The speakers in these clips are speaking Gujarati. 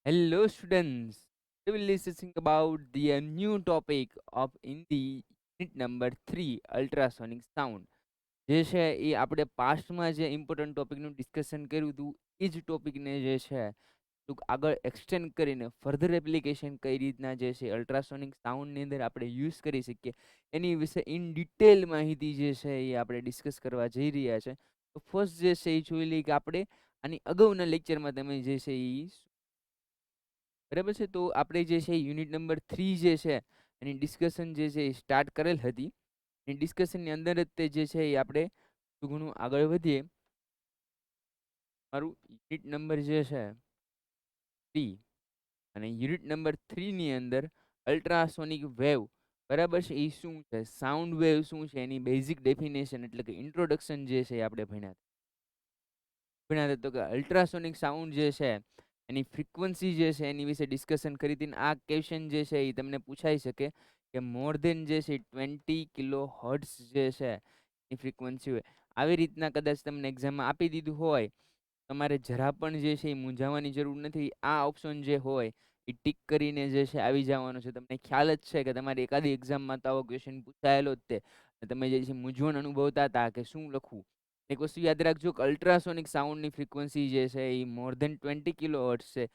Hello, students. We will be discussing about the new topic of in the unit number 3 ultrasonic sound. જે છે એ આપણે પાસ્ટમાં જે ઇમ્પોર્ટન્ટ ટોપિકનું ડિસ્કશન કર્યું હતું એ જ ટોપિકને જે છે ટૂંક આગળ એક્સટેન્ડ કરીને ફર્ધર એપ્લિકેશન કઈ રીતના જે છે અલ્ટ્રાસોનિક સાઉન્ડની અંદર આપણે યુઝ કરી શકીએ એની વિશે ઇન ડિટેલ માહિતી જે છે એ આપણે ડિસ્કસ કરવા જઈ રહ્યા છે. તો ફર્સ્ટ જે છે એ જોઈ લઈએ કે આપણે આની અગાઉના લેક્ચરમાં તમે જે છે એ બરાબર છે. તો આપણે જે છે યુનિટ નંબર 3 જે છે એની ડિસ્કશન જે છે એ સ્ટાર્ટ કરેલ હતી. એ ડિસ્કશનની અંદર જ તે જે છે એ આપણે થોડું ઘણું આગળ વધીએ. મારું યુનિટ નંબર જે છે 3 અને યુનિટ નંબર 3 ની અંદર અલ્ટ્રાસોનિક વેવ બરાબર છે એ શું છે, સાઉન્ડ વેવ શું છે, એની બેઝિક ડેફિનેશન એટલે કે ઇન્ટ્રોડક્શન જે છે એ આપણે ભણ્યા હતા. તો કે અલ્ટ્રાસોનિક સાઉન્ડ જે છે એની ફ્રીક્વન્સી જે છે એની વિશે ડિસ્કશન કરી હતી. આ ક્વેશ્ચન જે છે એ તમને પૂછાઈ શકે કે મોર દેન જે છે 20 કિલો હર્ટ્ઝ જે છે એની ફ્રીક્વન્સી હોય. આવી રીતના કદાચ તમને એક્ઝામમાં આપી દીધું હોય, તમારે જરા પણ જે છે એ મૂંઝાવાની જરૂર નથી. આ ઓપ્શન જે હોય એ ટીક કરીને જે છે આવી જવાનું છે. તમને ખ્યાલ જ છે કે તમારી એકાદી એક્ઝામમાં તો આવો ક્વેશ્ચન પૂછાયેલો જ તે તમે જે છે મૂંઝવણ અનુભવતા હતા કે શું લખવું. એક વસ્તુ યાદ રાખજો કે અલ્ટ્રાસોનિક સાઉન્ડની ફ્રીક્વન્સી જે છે એ મોર ધેન 20 કિલો હર્ટ્ઝ છે.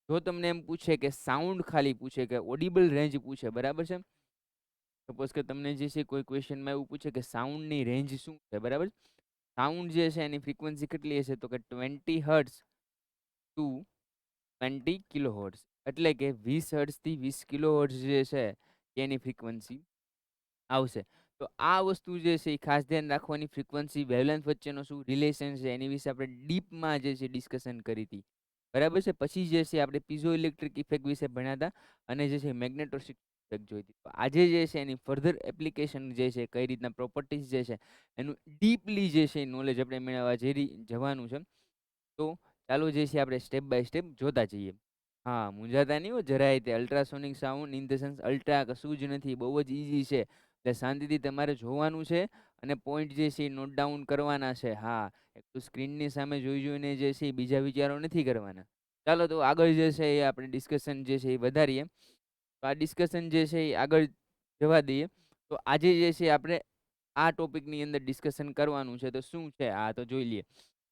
જો તમને એમ પૂછે કે સાઉન્ડ ખાલી પૂછે કે ઓડિબલ રેન્જ પૂછે, બરાબર છે, સપોઝ કે તમને જે છે કોઈ ક્વેશ્ચનમાં એવું પૂછે કે સાઉન્ડની રેન્જ શું છે, બરાબર, સાઉન્ડ જે છે એની ફ્રીક્વન્સી કેટલી હશે તો કે 20 હર્ટ્ઝ ટુ 20 કિલો હર્ટ્ઝ, એટલે કે 20 હર્ટ્ઝથી 20 કિલો હર્ટ્ઝ જે છે એની ફ્રીક્વન્સી આવશે. તો આ વસ્તુ જે છે એ ખાસ ધ્યાન રાખવાની. ફ્રીક્વન્સી વેવલેન્થ વચ્ચેનો શું રિલેશન છે એની વિશે આપણે ડીપમાં જે છે ડિસ્કશન કરી હતી, બરાબર છે. પછી જે છે આપણે પીઝો ઇલેક્ટ્રિક ઇફેક્ટ વિશે ભણ્યા હતા અને જે છે મેગ્નેટોસ્ટિક ઇફેક્ટ જોઈ હતી. તો આજે જે છે એની ફર્ધર એપ્લિકેશન જે છે કઈ રીતના પ્રોપર્ટીઝ જે છે એનું ડીપલી જે છે નોલેજ આપણે મેળવવા જવાનું છે. તો ચાલો જે છે આપણે સ્ટેપ બાય સ્ટેપ જોતા જઈએ. હા, મૂંઝાતા નહીં હો જરાય. તે ultrasonic sound in the sense ultra કશું જ નથી, બહુ જ ઇઝી છે. એટલે શાંતિથી તમારે જોવાનું છે અને પોઈન્ટ જે છે એ નોટ ડાઉન કરવાના છે. હા, એક તો સ્ક્રીનની સામે જોઈ જોઈને જે છે એ બીજા વિચારો નથી કરવાના. ચાલો તો આગળ જે છે એ આપણે ડિસ્કશન જે છે એ વધારીએ. તો આ ડિસ્કશન જે છે એ આગળ જવા દઈએ. તો આજે જે છે આપણે આ ટોપિકની અંદર ડિસ્કશન કરવાનું છે. તો શું છે આ તો જોઈ લઈએ.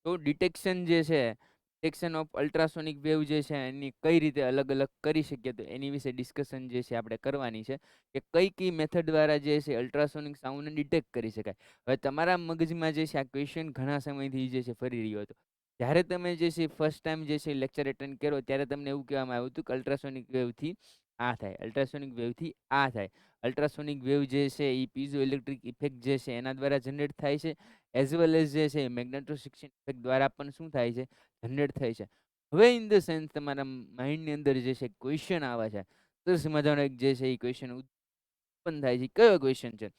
તો ડિટેક્શન જે છે, ડિટેક્શન ઓફ અલ્ટ્રાસોનિક વેવ જે છે એની કઈ રીતે અલગ અલગ કરી શકીએ તો એની વિશે ડિસ્કશન જે છે આપણે કરવાની છે કે કઈ કઈ મેથડ દ્વારા જે છે અલ્ટ્રાસોનિક સાઉન્ડને ડિટેક્ટ કરી શકાય. હવે તમારા મગજમાં જે છે આ ક્વેશ્ચન ઘણા સમયથી જે છે ફરી રહ્યો હતો. જ્યારે તમે જે છે ફર્સ્ટ ટાઈમ જે છે લેક્ચર એટેન્ડ કર્યો ત્યારે તમને એવું કહેવામાં આવ્યું હતું કે અલ્ટ્રાસોનિક વેવથી આ થાય, અલ્ટ્રાસોનિક વેવથી આ થાય. અલ્ટ્રાસોનિક વેવ જે છે એ પીઝો ઇલેક્ટ્રિક ઇફેક્ટ જે છે એના દ્વારા જનરેટ થાય છે, એઝ વેલ એઝ જે છે મેગ્નેટોસ્ટ્રિક્શન ઇફેક્ટ દ્વારા પણ શું થાય છે, જનરેટ થાય છે. હવે ઇન ધ સેન્સ તમારા માઇન્ડની અંદર જે છે ક્વેશ્ચન આવે છે, તો મજાનો એક જે છે એ ક્વેશ્ચન ઉત્પન્ન થાય છે. કયો ક્વેશ્ચન છે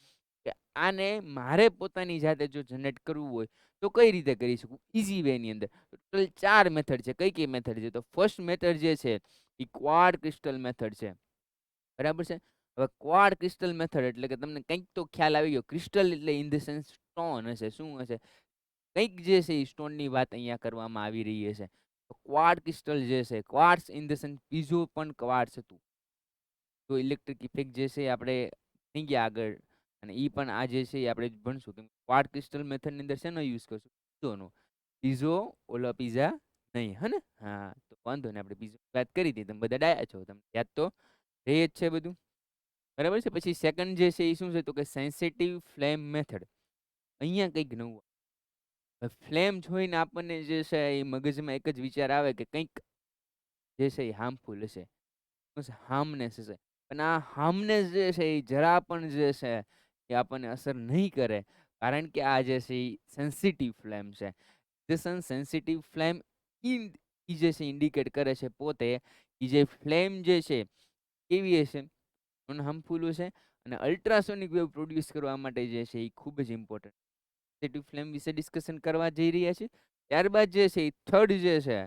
કે આને મારે પોતાની જાતે જો જનરેટ કરવું હોય તો કઈ રીતે કરી શકું ઇઝી વે ની અંદર. ટોટલ 4 મેથડ છે. કઈ કઈ મેથડ છે તો ફર્સ્ટ મેથડ જે છે એ ક્વાડ ક્રિસ્ટલ મેથડ છે, બરાબર છે. હવે ક્વાડ ક્રિસ્ટલ મેથડ એટલે કે તમને કંઈક તો ખ્યાલ આવી ગયો. ક્રિસ્ટલ એટલે ઇન ધ સેન્સ સ્ટોન હશે. શું હશે? કંઈક જે છે એ સ્ટોનની વાત અહીંયા કરવામાં આવી રહી છે. તો ક્વાડ ક્રિસ્ટલ જે છે, quarters in the sense piezo પણ ક્વાર્ટસ હતું. તો ઇલેક્ટ્રિક ઇફેક્ટ જે છે આપણે થઈ ગયા આગળ અને એ પણ આ જે છે એ આપણે ભણશું. કેમ ક્વાડ ક્રિસ્ટલ મેથડની અંદર શેનો યુઝ કરશું? પીઝોનો. પીઝો ઓલો પીઝા નહીં, હે ને? હા, તો વાંધો નહીં, આપણે પીઝો વાત કરી હતી. તમે બધા ડાયા છો, તમને યાદ તો રહે જ છે બધું, બરાબર છે. પછી સેકન્ડ જે છે એ શું છે તો કે સેન્સિટિવ ફ્લેમ મેથડ. અહીંયા કંઈક નવું. ફ્લેમ જોઈને આપણને જે છે એ મગજમાં એક જ વિચાર આવે કે કંઈક જે છે એ હાર્મફુલ હશે, હાર્મનેસ હશે. પણ આ હાર્મનેસ જે છે એ જરા પણ જે છે એ આપણને અસર નહીં કરે, કારણ કે આ જે છે એ સેન્સિટિવ ફ્લેમ છે. સેન્સિટિવ ફ્લેમ ઇન જે છે ઇન્ડિકેટ કરે છે પોતે એ જે ફ્લેમ જે છે કેવી હશે, નોન હાર્મફુલ હશે અને અલ્ટ્રાસોનિક વેવ પ્રોડ્યુસ કરવા માટે જે છે એ ખૂબ જ ઇમ્પોર્ટન્ટ સેન્સિટિવ ફ્લેમ વિશે ડિસ્કશન કરવા જઈ રહ્યા છીએ. ત્યારબાદ જે છે એ થર્ડ જે છે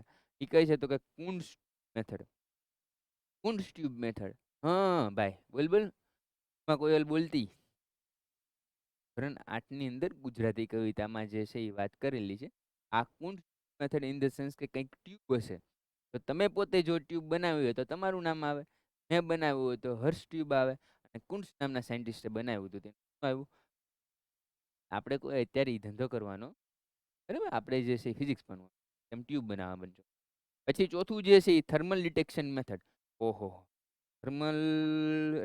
એ કઈ છે તો કે Coons method. Coons tube method. હા ભાઈ, બોલ બોલ. માં કોયલ બોલતી. ધોરણ 8 ની અંદર ગુજરાતી કવિતામાં જે છે એ વાત કરેલી છે. આ Coons method in the sense કે કંઈક ટ્યુબ હશે. તો તમે પોતે જો ટ્યુબ બનાવી હોય તો તમારું નામ આવે, મેં બનાવ્યું હોય તો હર્ષ ટ્યુબ આવે, અને કુન્સ નામના સાયન્ટિસ્ટે બનાવ્યું હતું તેનું શું આવ્યું? આપણે કોઈ અત્યારે ઈ ધંધો કરવાનો, બરાબર, આપણે જે છે ફિઝિક્સ ભણવાનું, એમ ટ્યુબ બનાવવા બનજો. પછી ચોથું જે છે એ થર્મલ ડિટેક્શન મેથડ. ઓહો, થર્મલ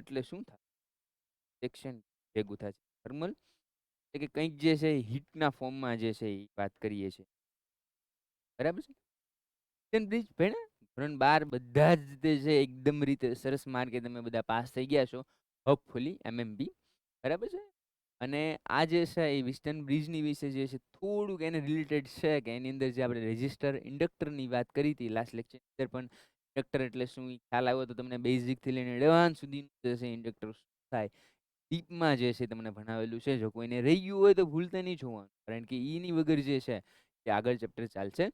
એટલે શું થાય? ડિટેક્શન ભેગું થાય છે થર્મલ, એટલે કે કંઈક જે છે હીટના ફોર્મમાં જે છે એ વાત કરીએ છીએ, બરાબર છે. બ્રિજ ભણે ધોરણ 12 બધા જ તે છે એકદમ રીતે સરસ માર્કે તમે બધા પાસ થઈ ગયા છો, હોપફુલી એમએમબી, બરાબર છે. અને આ જે છે એ વિસ્ટન બ્રિજની વિશે જે છે થોડુંક એને રિલેટેડ છે, કે એની અંદર જે આપણે રેઝિસ્ટર ઇન્ડક્ટરની વાત કરી હતી લાસ્ટ લેક્ચરની અંદર, પણ ઇન્ડક્ટર એટલે શું ઈ ખ્યાલ આવ્યો તો તમને બેઝિકથી લઈને એડવાન્સ સુધીનું જે છે ઇન્ડક્ટર શું થાય ડીપમાં જે છે તમને ભણાવેલું છે. જો કોઈને રહી ગયું હોય તો ભૂલતા નહીં જોવાનું, કારણ કે ઈની વગર જે છે એ આગળ ચેપ્ટર ચાલશે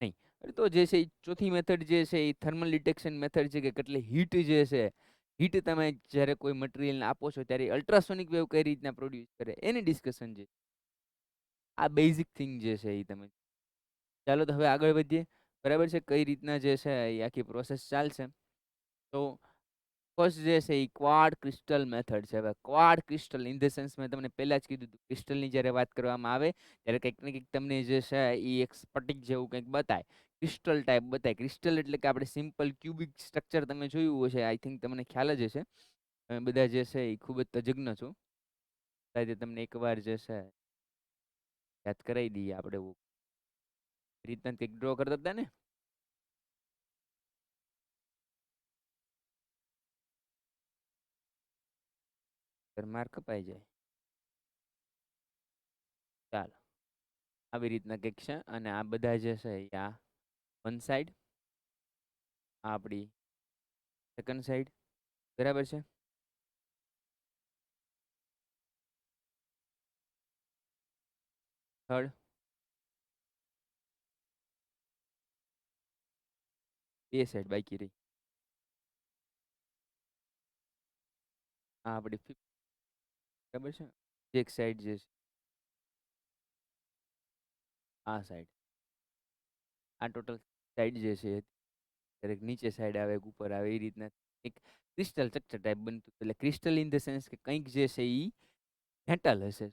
નહીં. તો જે છે એ ચોથી મેથડ જે છે એ થર્મલ ડિટેક્શન મેથડ છે, કે કેટલી હીટ જે છે, હીટ તમે જ્યારે કોઈ મટીરિયલને આપો છો ત્યારે અલ્ટ્રાસોનિક વેવ કઈ રીતના પ્રોડ્યુસ કરે એની ડિસ્કશન છે. આ બેઝિક થિંગ જે છે એ તમે, ચાલો તો હવે આગળ વધીએ, બરાબર છે, કઈ રીતના જે છે એ આખી પ્રોસેસ ચાલશે. તો ફર્સ્ટ જે છે એ ક્વાડ ક્રિસ્ટલ મેથડ છે. હવે Quad crystal in the sense મેં તમને પહેલા જ કીધું હતું, ક્રિસ્ટલની જ્યારે વાત કરવામાં આવે ત્યારે કંઈક ને કંઈક તમને જે છે એ એક સ્ફટિક જેવું કંઈક બતાય, ક્રિસ્ટલ ટાઈપ બતાય. ક્રિસ્ટલ એટલે કે આપણે સિમ્પલ ક્યુબિક સ્ટ્રક્ચર તમે જોયું હશે, આઈ થિંક તમને ખ્યાલ જ હશે, તમે બધા જે છે એ ખૂબ જ તજજ્ઞ છો, શાયદ તમને એકવાર જે છે યાદ કરાવી દઈએ આપણે, એવું રીતના કંઈક ડ્રો કરતા હતા ને, માર્ક કપાઈ જાય. ચાલો, આવી રીતના કંઈક છે, અને આ બધા જે છે એ આ વન સાઈડ, આ આપણી સેકન્ડ સાઈડ, બરાબર છે. થર્ડ, બે સાઈડ બાકી રહી, આ આપણી ફિફ્થ, બરાબર છે. એક સાઈડ જે છે આ સાઈડ, આ ટોટલ સાઈડ જે છે દરેક નીચે સાઈડ આવે, ઉપર આવે, એ રીતના એક ક્રિસ્ટલ સ્ટ્રક્ચર ટાઈપ બનતું. એટલે ક્રિસ્ટલ ઇન ધ સેન્સ કે કંઈક જે છે એ મેટલ હશે,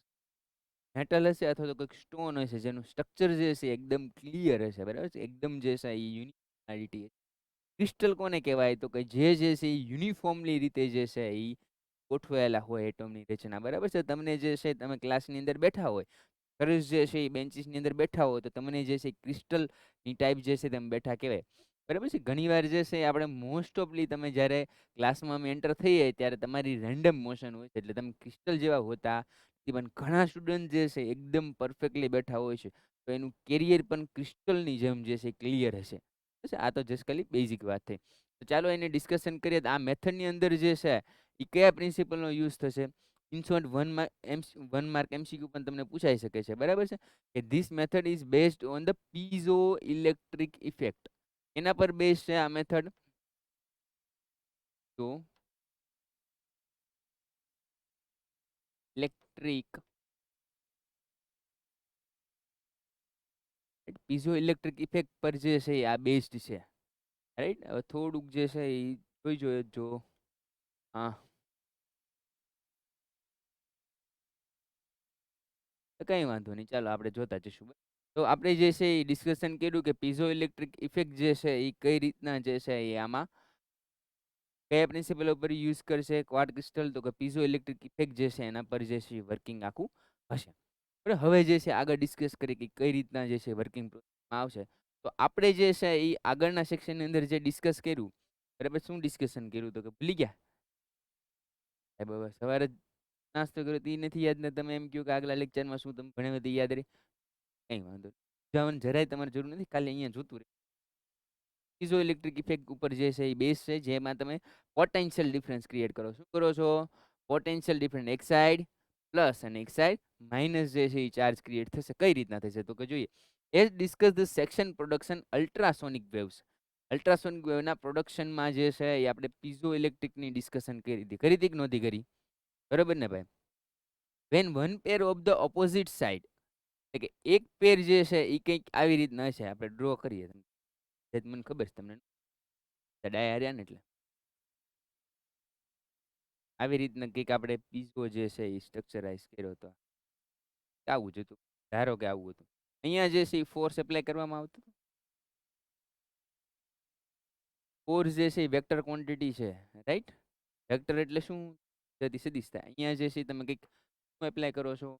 મેટલ હશે અથવા તો કંઈક સ્ટોન હશે જેનું સ્ટ્રક્ચર જે છે એકદમ ક્લિયર હશે, બરાબર છે, એકદમ જે છે એ યુનિટી. ક્રિસ્ટલ કોને કહેવાય? તો કે જે છે એ યુનિફોર્મલી રીતે જે છે એ ગોઠવાયેલા હોય એટમની રચના, બરાબર છે. તમને જે છે તમે ક્લાસની અંદર બેઠા હોય, સરસ જે છે એ બેન્ચીસની અંદર બેઠા હોય, તો તમને જે છે ક્રિસ્ટલની ટાઈપ જે છે તમે બેઠા કહેવાય, બરાબર છે. ઘણીવાર જે છે આપણે મોસ્ટ ઓફલી તમે જ્યારે ક્લાસમાં અમે એન્ટર થઈએ ત્યારે તમારી રેન્ડમ મોશન હોય છે, એટલે તમે ક્રિસ્ટલ જેવા હોતા પણ ઘણા સ્ટુડન્ટ જે છે એકદમ પરફેક્ટલી બેઠા હોય છે, તો એનું કેરિયર પણ ક્રિસ્ટલની જેમ જે છે ક્લિયર હશે. આ તો જસ્ટ ખાલી બેઝિક વાત થઈ. તો ચાલો એને ડિસ્કશન કરીએ. તો આ મેથડની અંદર જે છે એ કયા પ્રિન્સિપલનો યુઝ થશે? ઇન શોર્ટ, 1 માર્ક એમસીક્યુ પણ તમને પૂછાઈ શકે છે, બરાબર છે, કે this method is based on the piezo electric effect. એના પર બેઝ છે આ મેથડ. તો ઇલેક્ટ્રિક, પીઝો ઇલેક્ટ્રિક ઇફેક્ટ પર જે છે આ બેઝડ છે, રાઈટ. હવે થોડુંક જે છે એ જોઈ જોઈએ, જો હા, કંઈ વાંધો નહીં, ચાલો આપણે જોતા જઈશું. તો આપણે જે છે એ ડિસ્કશન કર્યું કે પીઝો ઇલેક્ટ્રિક ઇફેક્ટ જે છે એ કઈ રીતના જે છે એ આમાં કયા પ્રિન્સિપલ ઉપર યુઝ કરશે ક્વાર્ટ ક્રિસ્ટલ? તો કે પીઝો ઇલેક્ટ્રિક ઇફેક્ટ જે છે એના પર જે છે વર્કિંગ આખું હશે. બરાબર, હવે જે છે આગળ ડિસ્કસ કરીએ કે કઈ રીતના જે છે વર્કિંગ આવશે. તો આપણે જે છે એ આગળના સેક્શનની અંદર જે ડિસ્કસ કર્યું, બરાબર, શું ડિસ્કશન કર્યું તો કે ભૂલી ગયા? બરાબર, સવારે જ નાસ્તો કર્યો તો એ નથી યાદ, ને તમે એમ કહો કે આગલા લેક્ચરમાં શું તમે ભણાવ્યું તે યાદ રહે. કંઈ વાંધો નહીં, જવાનું જરાય તમારે જરૂર નથી, ખાલી અહીંયા જોતું રહે. પીઝો ઇલેક્ટ્રિક ઇફેક્ટ ઉપર જે છે એ બેઝ છે, જેમાં તમે પોટેન્શિયલ ડિફરન્સ ક્રિએટ કરો. શું કરો છો? પોટેન્શિયલ ડિફરન્સ, એક સાઈડ પ્લસ અને એક સાઈડ માઇનસ જે છે એ ચાર્જ ક્રિએટ થશે. કઈ રીતના થશે તો કે જોઈએ, as discuss the section production ultrasonic waves. Ultrasonic વેવના પ્રોડક્શનમાં જે છે એ આપણે પીઝો ઇલેક્ટ્રિકની ડિસ્કશન કરી હતી કે નહોતી કરી? બરોબર ને ભાઈ? When one pair of the opposite side, એટલે કે એક પેર જે છે એ કંઈક આવી રીતના છે, આપણે ડ્રો કરીએ. મને ખબર છે તમને ડાય હાર્યા ને એટલે આવી રીતના કંઈક આપણે પીઝો જે છે એ સ્ટ્રક્ચરાઇઝ કર્યો હતો. આવું જ હતું. ધારો કે આવું હતું. અહીંયા જે છે એ ફોર્સ એપ્લાય કરવામાં આવતો હતો. ફોર્સ જે છે એ વેક્ટર ક્વોન્ટિટી છે, રાઈટ? વેક્ટર એટલે શું? જતી સદિશ થાય. અહીંયા જે છે તમે કંઈક શું એપ્લાય કરો છો?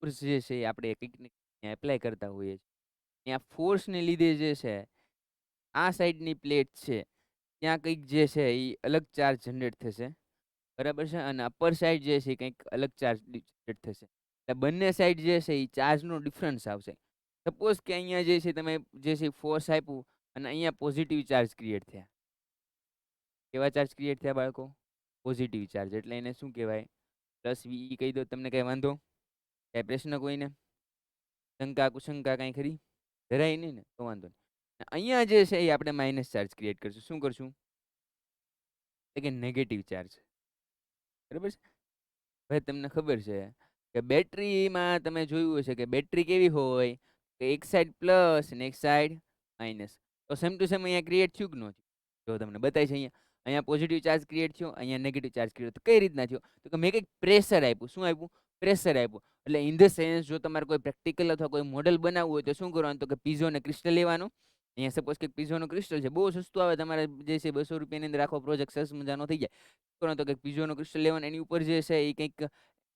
ફોર્સ જે છે એ આપણે કંઈક ને કંઈક એપ્લાય કરતા હોઈએ છીએ. ત્યાં ફોર્સને લીધે જે છે આ સાઈડની પ્લેટ છે ત્યાં કંઈક જે છે એ અલગ ચાર્જ જનરેટ થશે, બરાબર છે? અને અપર સાઈડ જે છે કંઈક અલગ ચાર્જ જનરેટ થશે. એટલે બંને સાઈડ જે છે એ ચાર્જનો ડિફરન્સ આવશે. સપોઝ કે અહીંયા જે છે તમે જે છે ફોર્સ આપ્યું અને અહીંયા પોઝિટિવ ચાર્જ ક્રિએટ થયા. કેવા ચાર્જ ક્રિએટ થયા બાળકો? Positive charge. એટલે એને શું કહેવાય? પ્લસ વી કહી દો. તમને કઈ વાંધો? કઈ પ્રશ્ન કોઈને? શંકા કુશંકા કાંઈ ખરી? જરાય નહીં ને? તો વાંધો નહીં. અહીંયા જે છે એ આપણે માઇનસ ચાર્જ ક્રિએટ કરશું. શું કરશું? એટલે કે નેગેટિવ ચાર્જ. બરાબર છે? હવે તમને ખબર છે કે બેટરીમાં તમે જોયું હશે કે બેટરી કેવી હોય કે એક સાઈડ પ્લસ અને એક સાઈડ માઇનસ. તો સેમ ટુ સેમ અહીંયા ક્રિએટ થયું કે ન થયું? જો તમને બતાય છે અહીંયા અહીંયા પોઝિટિવ ચાર્જ ક્રિએટ થયો, અહીંયા નેગેટિવ ચાર્જ ક્રિએટ થયો. કઈ રીતના થયો? તો કે મેં કંઈક પ્રેશર આપ્યું. શું આપ્યું? પ્રેશર આપ્યું. એટલે ઇન ધ સેન્સ જો તમારે કોઈ પ્રેક્ટિકલ અથવા કોઈ મોડેલ બનાવવું હોય તો શું કરવાનું? તો કે પીઝો અને ક્રિસ્ટલ લેવાનું. અહીંયા સપોઝ કે પીઝોનું ક્રિસ્ટલ છે, બહુ સસ્તું આવે, તમારે જે છે 200 રૂપિયાની અંદર આખો પ્રોજેક્ટ સરસ મજાનો થઈ જાય. તો કે પીઝોનું ક્રિસ્ટલ લેવાનું, એની ઉપર જે છે એ કંઈક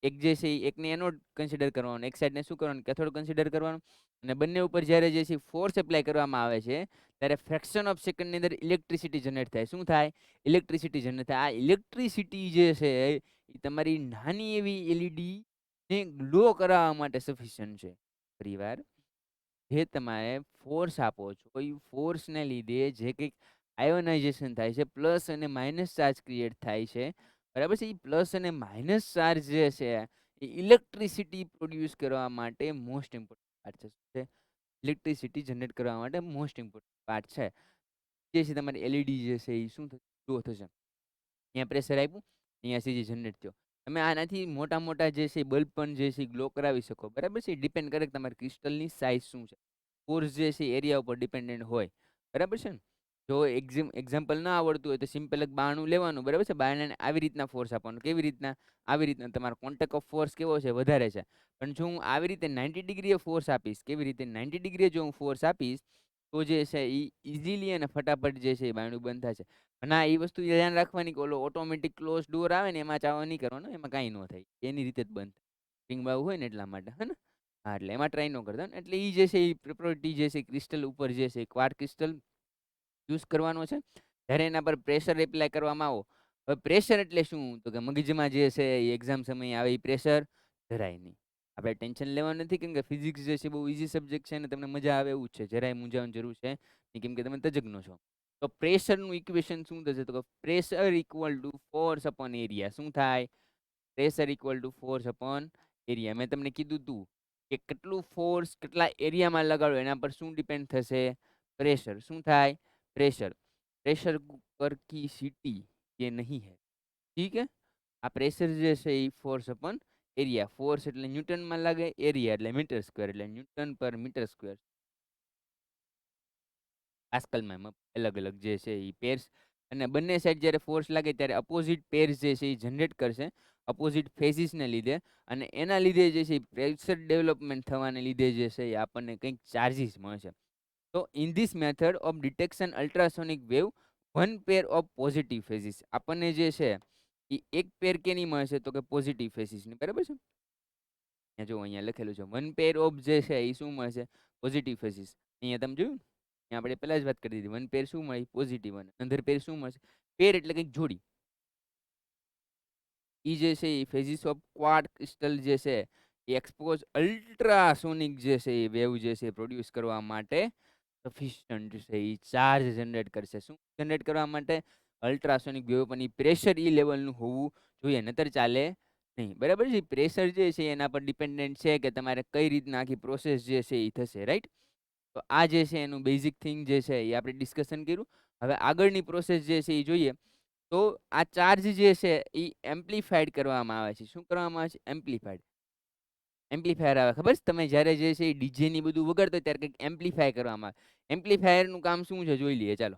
એક જે છે એકને એનોડ કન્સિડર કરવાનું, એક સાઈડને શું કરવાનું? કેથોડ કન્સિડર કરવાનું. અને બંને ઉપર જ્યારે જે છે ફોર્સ એપ્લાય કરવામાં આવે છે ત્યારે ફ્રેક્શન ઓફ સેકન્ડની અંદર ઇલેક્ટ્રિસિટી જનરેટ થાય. શું થાય? ઇલેક્ટ્રિસિટી જનરેટ થાય. આ ઇલેક્ટ્રિસિટી જે છે એ તમારી નાની એવી એલઈડી ને ગ્લો કરાવવા માટે સફિશિયન્ટ છે. ફરીવાર, જે તમારે ફોર્સ આપો છો એ ફોર્સને લીધે જે કંઈક આયોનાઇઝેશન થાય છે, પ્લસ અને માઇનસ ચાર્જ ક્રિએટ થાય છે, બરાબર છે? એ પ્લસ અને માઇનસ ચાર્જ જે છે એ ઇલેક્ટ્રિસિટી પ્રોડ્યુસ કરવા માટે મોસ્ટ ઇમ્પોર્ટન્ટ પાર્ટ છે. ઇલેક્ટ્રિસિટી જનરેટ કરવા માટે મોસ્ટ ઇમ્પોર્ટન્ટ પાર્ટ છે. જે છે તમારી એલઈડી જે છે એ શું થશે? ગ્લો થશે. અહીંયા પ્રેશર આપ્યું, અહીંયા સીજી જનરેટ થયો. તમે આનાથી મોટા મોટા જે છે બલ્બ પણ જે છે ગ્લો કરાવી શકો, બરાબર છે? ડિપેન્ડ કરે કે તમારી ક્રિસ્ટલની સાઇઝ શું છે. ફોર્સ જે છે એરિયા ઉપર ડિપેન્ડન્ટ હોય, બરાબર છે ને? જો એક્ઝામ્પલ ના આવડતું હોય તો સિમ્પલ એક બારણું લેવાનું, બરાબર છે? બારણાને આવી રીતના ફોર્સ આપવાનું. કેવી રીતના? આવી રીતના. તમારો કોન્ટેક્ટ ઓફ ફોર્સ કેવો છે? વધારે છે. પણ જો હું આવી રીતે 90 ડિગ્રીએ ફોર્સ આપીશ, કેવી રીતે? 90 ડિગ્રીએ જો હું ફોર્સ આપીશ તો જે છે એ ઇઝીલી અને ફટાફટ જે છે એ બારણું બંધ થશે. અને એ વસ્તુ ધ્યાન રાખવાની કે ઓલો ઓટોમેટિક ક્લોઝ ડોર આવે ને એમાં ચાવા નહીં કરવાનો, એમાં કાંઈ ન થાય. એની રીતે જ બંધ થાય. રિંગ બાવ હોય ને એટલા માટે, હે ને? હા, એટલે એમાં ટ્રાય ન કરતા. એટલે એ જે છે એ પ્રોપર્ટી જે છે ક્રિસ્ટલ ઉપર જે છે ક્વાર્ટ ક્રિસ્ટલ યુઝ કરવાનો છે. જ્યારે એના પર પ્રેશર એપ્લાય કરવામાં આવો. હવે પ્રેશર એટલે શું? તો કે મગજમાં જે છે એ એક્ઝામ સમયે આવે એ પ્રેશર જરાય નહીં. આપણે ટેન્શન લેવાનું નથી, કેમ કે ફિઝિક્સ જે છે બહુ ઇઝી સબ્જેક્ટ છે અને તમને મજા આવે એવું જ છે. જરાય મૂંઝાવાની જરૂર છે નહીં, કેમ કે તમે તજજ્ઞ છો. તો પ્રેશરનું ઇક્વેશન શું થશે? તો કે pressure equal to force upon area. શું થાય? Pressure equal to force upon area. મેં તમને કીધું તું કે કેટલું ફોર્સ કેટલા એરિયામાં લગાડો એના પર શું ડિપેન્ડ થશે? પ્રેશર. શું થાય? प्रेशर प्रेशर कुकर की सीटी ये नहीं है, ठीक है? आ प्रेशर जैसे ही फोर्स अपन एरिया, फोर्स એટલે ન્યૂટનમાં લાગે, એરિયા એટલે મીટર સ્ક્વેર, એટલે ન્યૂટન પર મીટર સ્ક્વેર. પાસ્કલમાં એમાં અલગ અલગ જે છે એ પેર્સ, અને બંને સાઈડ જ્યારે ફોર્સ લાગે ત્યારે અપોઝિટ પેર્સ જે છે એ જનરેટ કરશે અપોઝિટ ફેઝિસને લીધે, અને એના લીધે જે છે પ્રેશર ડેવલપમેન્ટ થવાને લીધે જે છે એ આપણને કંઈક ચાર્જીસ મળશે. તો in this method of detection ultrasonic wave, one pair of positive ફેઝિસ આપણને જે છે એ એક પેર કેની મળશે? તો કે પોઝિટિવ ફેઝિસની, બરાબર છે? અહીંયા જો અહીંયા લખેલું છે વન પેર ઓફ જે છે એ શું મળશે? પોઝિટિવ ફેઝિસ. અહીંયા તમે જોયું ને, આપણે પહેલા જ વાત કરી દીધી. વન પેર શું મળે? પોઝિટિવ. અને અંદર પેર શું મળશે? પેર એટલે કંઈક જોડી. એ જે છે એ ફેઝિસ ઓફ ક્વાર્ટ ક્રિસ્ટલ જે છે એ એક્સપોઝ અલ્ટ્રાસોનિક જે છે એ વેવ જે છે પ્રોડ્યુસ કરવા માટે સફિશિયન્ટ છે. એ ચાર્જ જનરેટ કરશે. શું જનરેટ કરવા માટે? Ultrasonic wave. પણ એ પ્રેશર એ લેવલનું હોવું જોઈએ, નતર ચાલે નહીં, બરાબર છે? પ્રેશર જે છે એના પર ડિપેન્ડન્ટ છે કે તમારે કઈ રીતના આખી પ્રોસેસ જે છે એ થશે, રાઈટ? તો આ જે છે એનું બેઝિક થિંગ જે છે એ આપણે ડિસ્કશન કર્યું. હવે આગળની પ્રોસેસ જે છે એ જોઈએ. તો આ ચાર્જ જે છે એ એમ્પ્લિફાઈડ કરવામાં આવે છે. શું કરવામાં આવે છે? એમ્પ્લિફાઈડ. એમ્પ્લીફાયર આવે ખબર છે તમે જ્યારે જે છે એ ડીજે ની બધું વગાડતો હોય ત્યારે કંઈક એમ્પ્લીફાય કરવામાં આવે. એમ્પ્લીફાયરનું કામ શું છે જોઈ લઈએ ચાલો.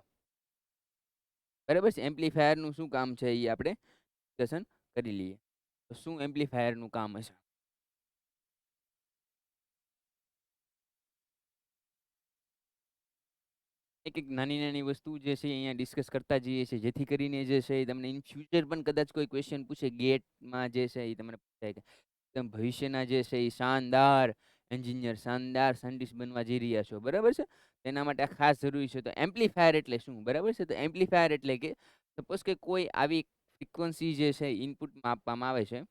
બરાબર છે, એમ્પ્લીફાયરનું શું કામ છે એ આપણે ડિસ્કશન કરી લઈએ. તો શું એમ્પ્લીફાયરનું કામ હશે? એક એક નાની નાની વસ્તુ જે છે અહીંયા ડિસ્કસ કરતા જઈએ છીએ, જેથી કરીને જે છે એ તમને ઇન ફ્યુચર પણ કદાચ કોઈ ક્વેશ્ચન પૂછે ગેટમાં જે છે એ તમને પૂછાય કે એકદમ ભવિષ્યના જે છે એ શાનદાર એન્જિનિયર, શાનદાર સાયન્ટિસ્ટ બનવા જઈ રહ્યા છો, બરાબર છે. તેના માટે આ ખાસ જરૂરી છે. તો એમ્પ્લીફાયર એટલે શું, બરાબર છે? તો એમ્પ્લીફાયર એટલે કે સપોઝ કે કોઈ આવી ફ્રીક્વન્સી જે છે ઇનપુટમાં આપવામાં આવે છે.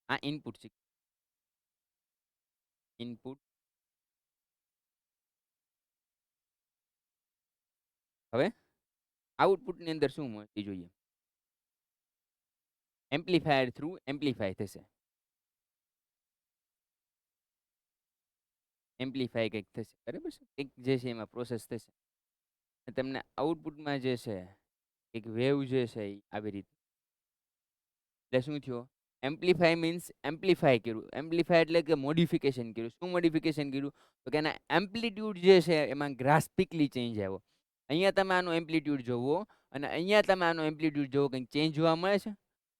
આ ઇનપુટ છે, ઇનપુટ. હવે આઉટપુટની અંદર શું મળતી જોઈએ? એમ્પ્લીફાયર થ્રુ એમ્પ્લીફાય થશે. એમ્પ્લીફાય કંઈક થશે, બરાબર છે, કંઈક જે છે એમાં પ્રોસેસ થશે. તમને આઉટપુટમાં જે છે એક વેવ જે છે એ આવી રીતે. એટલે શું થયો? એમ્પ્લીફાય મીન્સ એમ્પ્લીફાય કર્યું. એમ્પ્લીફાય એટલે કે મોડિફિકેશન કર્યું. શું મોડિફિકેશન કર્યું? તો કે એના એમ્પ્લિટ્યુડ જે છે એમાં ગ્રાસ્પિકલી ચેન્જ આવ્યો. અહીંયા તમે આનો એમ્પ્લિટ્યુડ જોવો અને અહીંયા તમે આનો એમ્પ્લિટ્યુડ જોવો, કંઈક ચેન્જ જોવા મળે છે.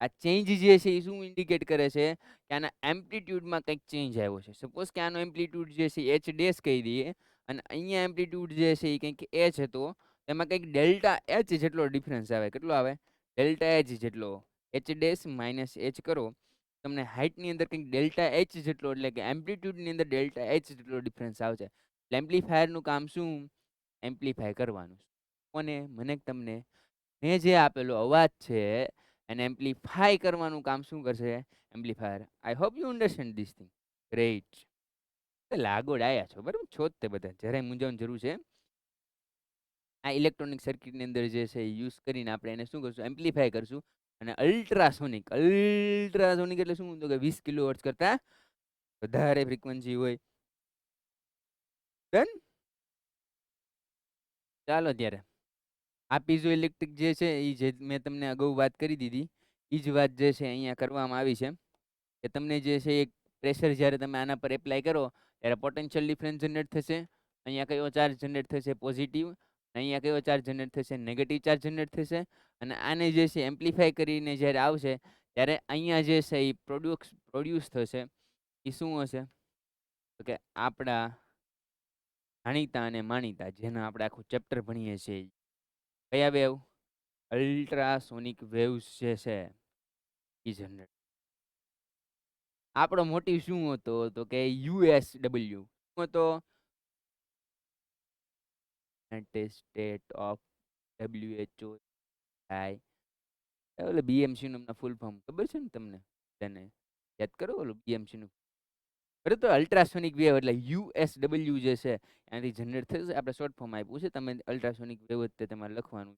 આ ચેન્જ જે છે એ શું ઇન્ડિકેટ કરે છે કે આના એમ્પ્લિટ્યુડમાં કંઈક ચેન્જ આવ્યો છે. સપોઝ કે આનો એમ્પ્લિટ્યુડ જે છે એચ ડેશ કહી દઈએ અને અહીંયા એમ્પ્લિટ્યુડ જે છે એ કંઈક એચ હતો, એમાં કંઈક ડેલ્ટા એચ જેટલો ડિફરન્સ આવે. કેટલો આવે? ડેલ્ટા એચ જેટલો. એચ ડેશ માઇનસ એચ કરો, તમને હાઇટની અંદર કંઈક ડેલ્ટા એચ જેટલો, એટલે કે એમ્પ્લિટ્યુડની અંદર ડેલ્ટા એચ જેટલો ડિફરન્સ આવશે. એટલે એમ્પ્લીફાયરનું કામ શું? એમ્પ્લીફાય કરવાનું. કોને? મને તમને. મેં જે આપેલો અવાજ છે એને એમ્પ્લીફાય કરવાનું કામ શું કરશે? Amplifier. I hope you understand this thing. Great. લાગો ડાયા છો, બરાબર છો જ તે બધા, જરાય મૂંઝાવાની જરૂર છે? આ ઇલેક્ટ્રોનિક સર્કિટની અંદર જે છે એ યુઝ કરીને આપણે એને શું કરશું? એમ્પ્લીફાય કરશું. અને અલ્ટ્રાસોનિક, અલ્ટ્રાસોનિક એટલે શું? તો કે 20 કિલોહર્ટ્ઝ કરતાં વધારે ફ્રીક્વન્સી હોય. ડન. ચાલો ત્યારે આ પીઝો ઇલેક્ટ્રિક જે છે એ જે મેં તમને અગાઉ વાત કરી દીધી એ જ વાત જે છે અહીંયા કરવામાં આવી છે કે તમને જે છે એક પ્રેશર જ્યારે તમે આના પર એપ્લાય કરો ત્યારે પોટેન્શિયલ ડિફરન્સ જનરેટ થશે. અહીંયા કયો ચાર્જ જનરેટ થશે? પોઝિટિવ. અહીંયા કયો ચાર્જ જનરેટ થશે? નેગેટિવ ચાર્જ જનરેટ થશે. અને આને જે છે એમ્પ્લીફાય કરીને જ્યારે આવશે ત્યારે અહીંયા જે છે એ પ્રોડ્યુસ થશે. એ શું હશે? તો કે આપણા જાણીતા અને માનીતા, જેના આપણે આખું ચેપ્ટર ભણીએ છીએ, કયા વેવ? અલ્ટ્રાસોનિક વેવ્સ જે છે એ જનરેટ. આપણો મોટિવ શું હતો? તો કે યુએસડબલ્યુ શું હતો? United state of WHO. આઈ ઓલે બીએમસી નું ફૂલ ફોર્મ ખબર છે ને તમને? તેને યાદ કરો ઓલું બીએમસી નું. બરાબર, તો અલ્ટ્રાસોનિક વેવ એટલે યુએસડબલ્યુ જે છે એનાથી જનરેટ થશે. આપણે શોર્ટ ફોર્મ આપ્યું છે, તમે અલ્ટ્રાસોનિક વેવ જ તમારે લખવાનું.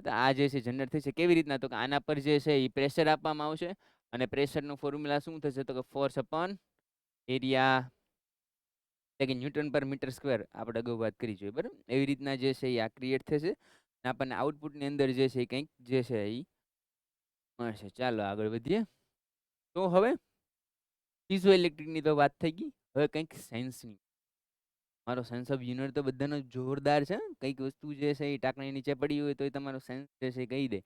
તો આ જે છે જનરેટ થશે કેવી રીતના? તો કે આના પર જે છે એ પ્રેશર આપવામાં આવશે અને પ્રેશરનો ફોર્મ્યુલા શું થશે? તો કે ફોર્સ અપોન એરિયા, એટલે કે ન્યૂટન પર મીટર સ્ક્વેર. આપણે અગાઉ વાત કરી જોઈએ, બરાબર. એવી રીતના જે છે એ આ ક્રિએટ થશે. આપણને આઉટપુટની અંદર જે છે એ કંઈક જે છે એ મળશે. ચાલો આગળ વધીએ. તો હવે પીઝો ઇલેક્ટ્રિકની તો વાત થઈ ગઈ. હવે કંઈક સાયન્સની. મારો સેન્સ ઓફ હ્યુમર તો બધાનો જોરદાર છે. કંઈક વસ્તુ જે છે એ ટાંકણી નીચે પડી હોય તો એ તમારો સેન્સ જે છે એ કહી દે.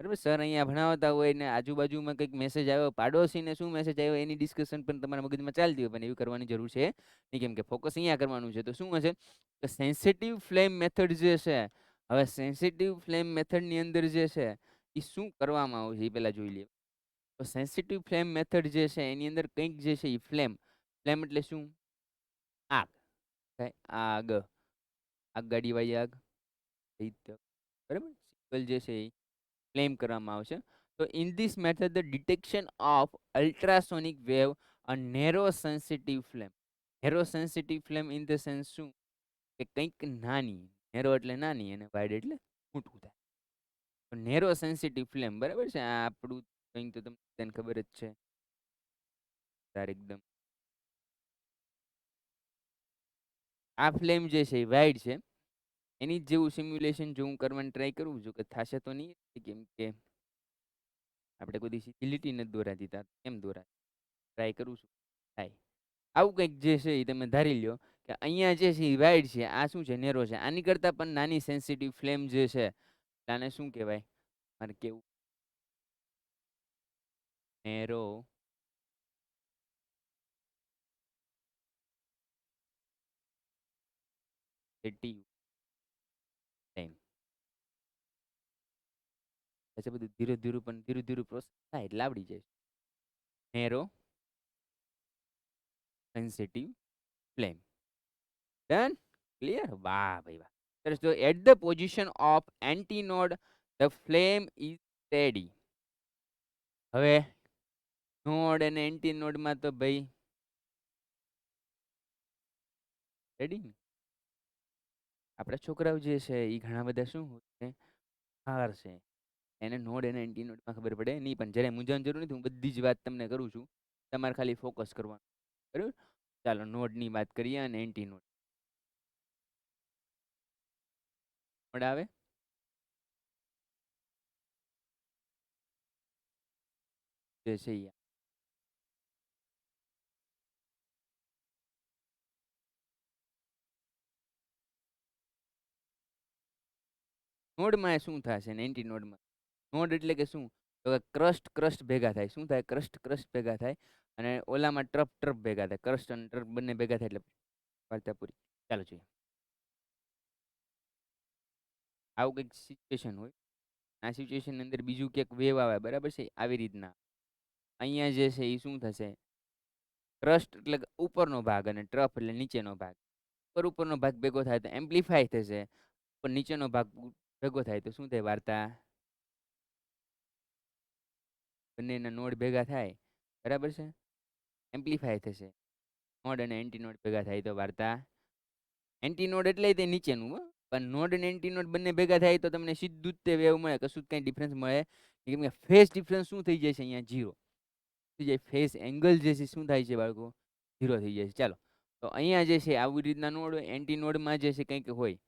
બરાબર, સર અહીંયા ભણાવતા હોય ને આજુબાજુમાં કંઈક મેસેજ આવ્યો, પાડોશીને શું મેસેજ આવ્યો એની ડિસ્કશન પણ તમારા મગજમાં ચાલતી હોય, પણ એવી કરવાની જરૂર છે નહીં, કેમ કે ફોકસ અહીંયા કરવાનું છે. તો શું હશે? તો સેન્સિટિવ ફ્લેમ મેથડ જે છે, હવે સેન્સિટિવ ફ્લેમ મેથડની અંદર જે છે એ શું કરવામાં આવે છે એ પહેલાં જોઈ લઈએ. તો સેન્સિટિવ ફ્લેમ મેથડ જે છે એની અંદર કંઈક જે છે એ ફ્લેમ, ફ્લેમ એટલે શું? આગ. આગ, આગગાડીવાળી આગ. બરાબર, સિમ્પલ જે છે એ ક્લેમ કરવામાં આવશે. તો in this method the detection of ultrasonic wave a narrow sensitive flame. Narrow sensitive flame in the sense શું? કે કંઈક નાની. નેરો એટલે નાની અને વાઇડ એટલે મોટું થાય. તો નેરો સેન્સિટિવ ફ્લેમ, બરાબર છે. આ આપણું કંઈક તો તમને ખબર જ છે તાર એકદમ. આ ફ્લેમ જે છે એ વાઇડ છે. એની જ જેવું સિમ્યુલેશન જો હું કરવાની ટ્રાય કરું છું, કે થશે તો નહીં, કેમ કે આપણે કોઈ સીધી લીટી નથી દોરાતી. કેમ દોરાય? ટ્રાય કરું છું થાય. આવું કંઈક જે છે એ તમે ધારી લ્યો કે અહીંયા જે છે એ વાઇડ છે, આ શું છે નેરો છે. આની કરતાં પણ નાની સેન્સિટિવ ફ્લેમ જે છે આને શું કહેવાય? મારે કેવું નેરો સેટિવ ફ્લેમ. પછી બધું ધીરે ધીરે પણ ધીરે ધીરે પ્રોસેસ થાય એટલે આવડી જાય. Narrow sensitive flame. Done? Clear? વાહ ભાઈ વાહ. સરસ. તો at the position of antinode the flame is steady. હવે નોડ અને એન્ટીનોડમાં તો ભાઈ રેડી ને આપણા છોકરાઓ જે છે એ ઘણા બધા શું હોય છે હાર છે. એને નોડ અને એન્ટીનોડમાં ખબર પડે નહીં, પણ જ્યારે મૂંઝાવવાની જરૂર નથી, હું બધી જ વાત તમને કરું છું, તમારે ખાલી ફોકસ કરવાનું. બરાબર? ચાલો નોડની વાત કરીએ અને એન્ટીનોડ. નોડ આવે, જે છે એ નોડમાં શું થશે ને એન્ટીનોડમાં? નોડ એટલે કે શું? તો કે ક્રસ્ટ ક્રસ્ટ ભેગા થાય. શું થાય? ક્રસ્ટ ક્રસ્ટ ભેગા થાય. અને ઓલામાં ટ્રપ ટ્રપ ભેગા થાય. ક્રસ્ટ અને ટ્રપ બંને ભેગા થાય એટલે વાર્તા પૂરી. ચાલો જોઈએ. આવું કંઈક સિચ્યુએશન હોય. આ સિચ્યુએશનની અંદર બીજું ક્યાંક વેવ આવે, બરાબર છે? આવી રીતના અહીંયા જે છે એ શું થશે? ક્રસ્ટ એટલે કે ઉપરનો ભાગ અને ટ્રફ એટલે નીચેનો ભાગ. ઉપરનો ભાગ ભેગો થાય તો એમ્પ્લિફાય થશે. પણ નીચેનો ભાગ ભેગો થાય તો શું થાય વાર્તા? બંનેના નોડ ભેગા થાય, બરાબર છે? એમ્પ્લિફાય થશે. નોડ અને એન્ટી નોડ ભેગા થાય તો વાર્તા? એન્ટી નોડ એટલે તે નીચેનું હો. પણ નોડ અને એન્ટી નોડ બંને ભેગા થાય તો તમને સીધું જ તે વેવ મળે, કશું જ કંઈ ડિફરન્સ મળે. કેમ કે ફેસ ડિફરન્સ શું થઈ જાય છે અહીંયા? ઝીરો થઈ જાય. ફેસ એંગલ જે છે શું થાય છે બાળકો? ઝીરો થઈ જાય છે. ચાલો તો અહીંયા જે છે આવી રીતના નોડ હોય, એન્ટી નોડમાં જે છે કંઈક હોય,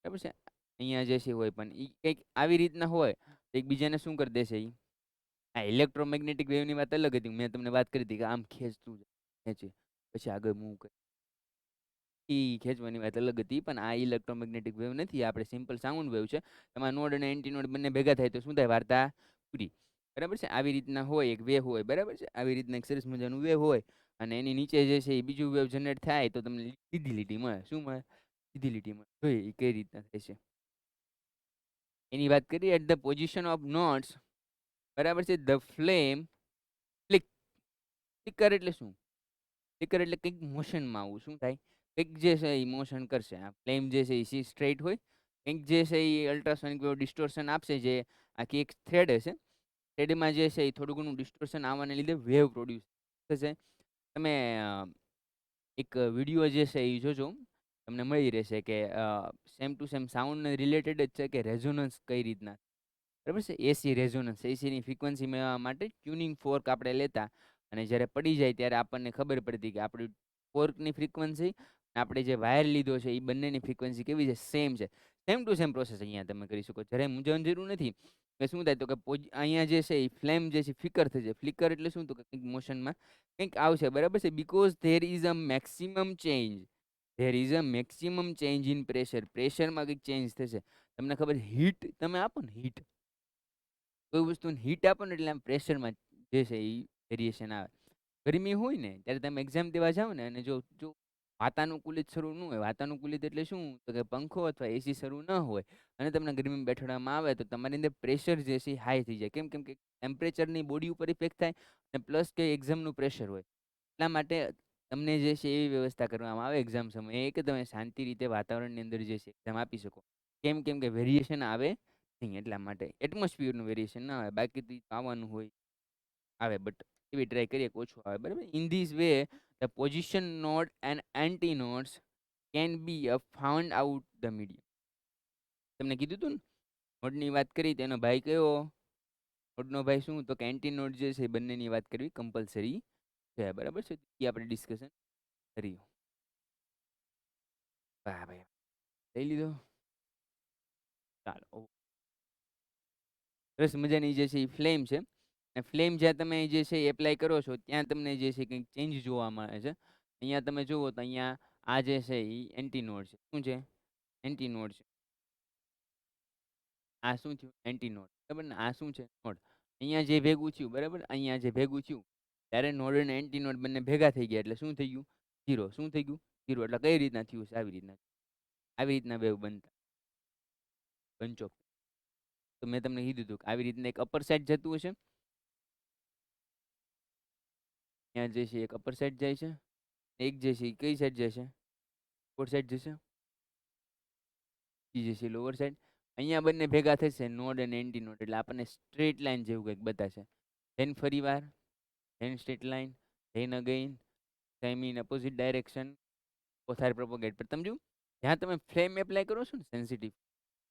બરાબર છે? અહીંયા જે છે હોય પણ એ કંઈક આવી રીતના હોય તો એકબીજાને શું કરી દેશે એ? હા, ઇલેક્ટ્રોમેગ્નેટિક વેવની વાત અલગ હતી. મેં તમને વાત કરી હતી કે આમ ખેંચતું ખેંચે પછી આગળ મૂવ કરે. એ ખેંચવાની વાત અલગ હતી, પણ આ ઇલેક્ટ્રોમેગ્નેટિક વેવ નથી. આપણે સિમ્પલ સાઉન્ડ વેવ છે. તમારા નોડ અને એન્ટી નોડ બંને ભેગા થાય તો શું થાય વાર્તા? પૂરી. બરાબર છે? આવી રીતના હોય એક વેવ હોય, બરાબર છે? આવી રીતના એક સરસ મજાનું વેવ હોય અને એની નીચે જે છે એ બીજું વેવ જનરેટ થાય તો તમને સીધી લીટી મળે. શું મળે? સીધી લીટી મળે. જોઈએ એ કઈ રીતના થાય છે એની વાત કરીએ. At the position of notes, બરાબર છે, ધ ફ્લેમ ફ્લિક. ફ્લિકર એટલે શું? ફ્લિકર એટલે કંઈક મોશનમાં આવું. શું થાય? કંઈક જે છે એ મોશન કરશે. આ ફ્લેમ જે છે એ સ્ટ્રેટ હોય, કંઈક જે છે એ અલ્ટ્રાસોનિક ડિસ્ટોર્શન આપશે. જે આખી એક થ્રેડ હશે, થ્રેડમાં જે છે એ થોડું ઘણું ડિસ્ટોર્શન આવવાને લીધે વેવ પ્રોડ્યુસ થશે. તમે એક વિડીયો જે છે એ જોજો, તમને મળી રહેશે કે same to same sound related જ છે કે રેઝોનન્સ કઈ રીતના, બરાબર છે? એસી રેઝોનન્સ, એસીની ફ્રિકવન્સી મેળવવા માટે ટ્યુનિંગ ફોર્ક આપણે લેતા અને જ્યારે પડી જાય ત્યારે આપણને ખબર પડતી કે આપણી ફોર્કની ફ્રિકવન્સી આપણે જે વાયર લીધો છે એ બંનેની ફ્રિકવન્સી કેવી છે? સેમ છે. સેમ ટુ સેમ પ્રોસેસ અહીંયા તમે કરી શકો. જ્યારે મૂંઝવણ જરૂર નથી. કે શું થાય તો કે અહીંયા જે છે એ ફ્લેમ જે છે ફ્લિકર થઈ જાય. ફ્લિકર એટલે શું? તો કે કંઈક મોશનમાં કંઈક આવશે, બરાબર છે? Because there is a maximum change. There is a maximum change in pressure. પ્રેશરમાં કંઈક ચેન્જ થશે. તમને ખબર, હીટ તમે આપો ને, હીટ કોઈ વસ્તુને હીટ આપો ને એટલે આમ પ્રેશરમાં જે છે એ વેરિએશન આવે. ગરમી હોય ને ત્યારે તમે એક્ઝામ દેવા જાઓ ને અને જો જો વાતાનુકૂલિત શરૂ ન હોય, વાતાનુકૂલિત એટલે શું? તો કે પંખો અથવા એસી શરૂ ન હોય અને તમને ગરમીમાં બેઠાડવામાં આવે તો તમારી અંદર પ્રેશર જે છે એ હાઈ થઈ જાય. કેમ? કેમ કે ટેમ્પરેચરની બોડી ઉપર ઇફેક્ટ થાય અને પ્લસ કે એક્ઝામનું પ્રેશર હોય. એટલા માટે તમને જે છે એવી વ્યવસ્થા કરવામાં આવે એક્ઝામ સમયે કે તમે શાંતિ રીતે વાતાવરણની અંદર જે છે એક્ઝામ આપી શકો. કેમ? કેમ કે વેરિએશન આવે નહીં. એટલા માટે એટમોસ્ફિયરનું વેરિએશન ના આવે. બાકી તો આવવાનું હોય આવે, બટ એવી ટ્રાય કરીએ કે ઓછું આવે, બરાબર? In this way the position node and anti nodes can be found out the medium. તમને કીધું હતું ને નોડની વાત કરી તેનો ભાઈ કયો? નોડનો ભાઈ શું? તો કે એન્ટી નોડ જે છે બંનેની વાત કરવી કમ્પલસરી છે, બરાબર છે? એ આપણે ડિસ્કશન કર્યું. હા ભાઈ, લઈ લીધો. ચાલો, સરસ મજાની જે છે એ ફ્લેમ છે. અને ફ્લેમ જ્યાં તમે જે છે એ એપ્લાય કરો છો ત્યાં તમને જે છે કંઈક ચેન્જ જોવા મળે છે. અહીંયા તમે જુઓ તો અહીંયા આ જે છે એ એન્ટી નોડ છે. શું છે? એન્ટી નોડ છે. આ શું થયું? Anti node. બરાબર ને? આ શું છે? નોડ. અહીંયા જે ભેગું થયું, બરાબર? અહીંયા જે ભેગું થયું ત્યારે નોડ અને એન્ટી નોડ બંને ભેગા થઈ ગયા એટલે શું થઈ ગયું? 0. શું થઈ ગયું? 0. એટલે કઈ રીતના થયું છે? આવી રીતના વેવ બનચો. તો મેં તમને કીધું હતું કે આવી રીતના એક અપર સાઈડ જતું હશે, ત્યાં જે છે એક અપર સાઈડ જાય છે, એક જે છે એ કઈ સાઈડ જશે? અપર સાઈડ જશે, એ જે છે લોઅર સાઈડ. અહીંયા બંને ભેગા થશે નોડ અને એન્ટી નોડ એટલે આપણને સ્ટ્રેટ લાઈન જેવું કંઈક બતાશે. ધેન ફરી વાર, then straight line, then again, same in opposite direction, પોથાર પ્રોપોગેટ. પર સમજ્યું? જ્યાં તમે ફ્લેમ એપ્લાય કરો છો ને સેન્સિટિવ,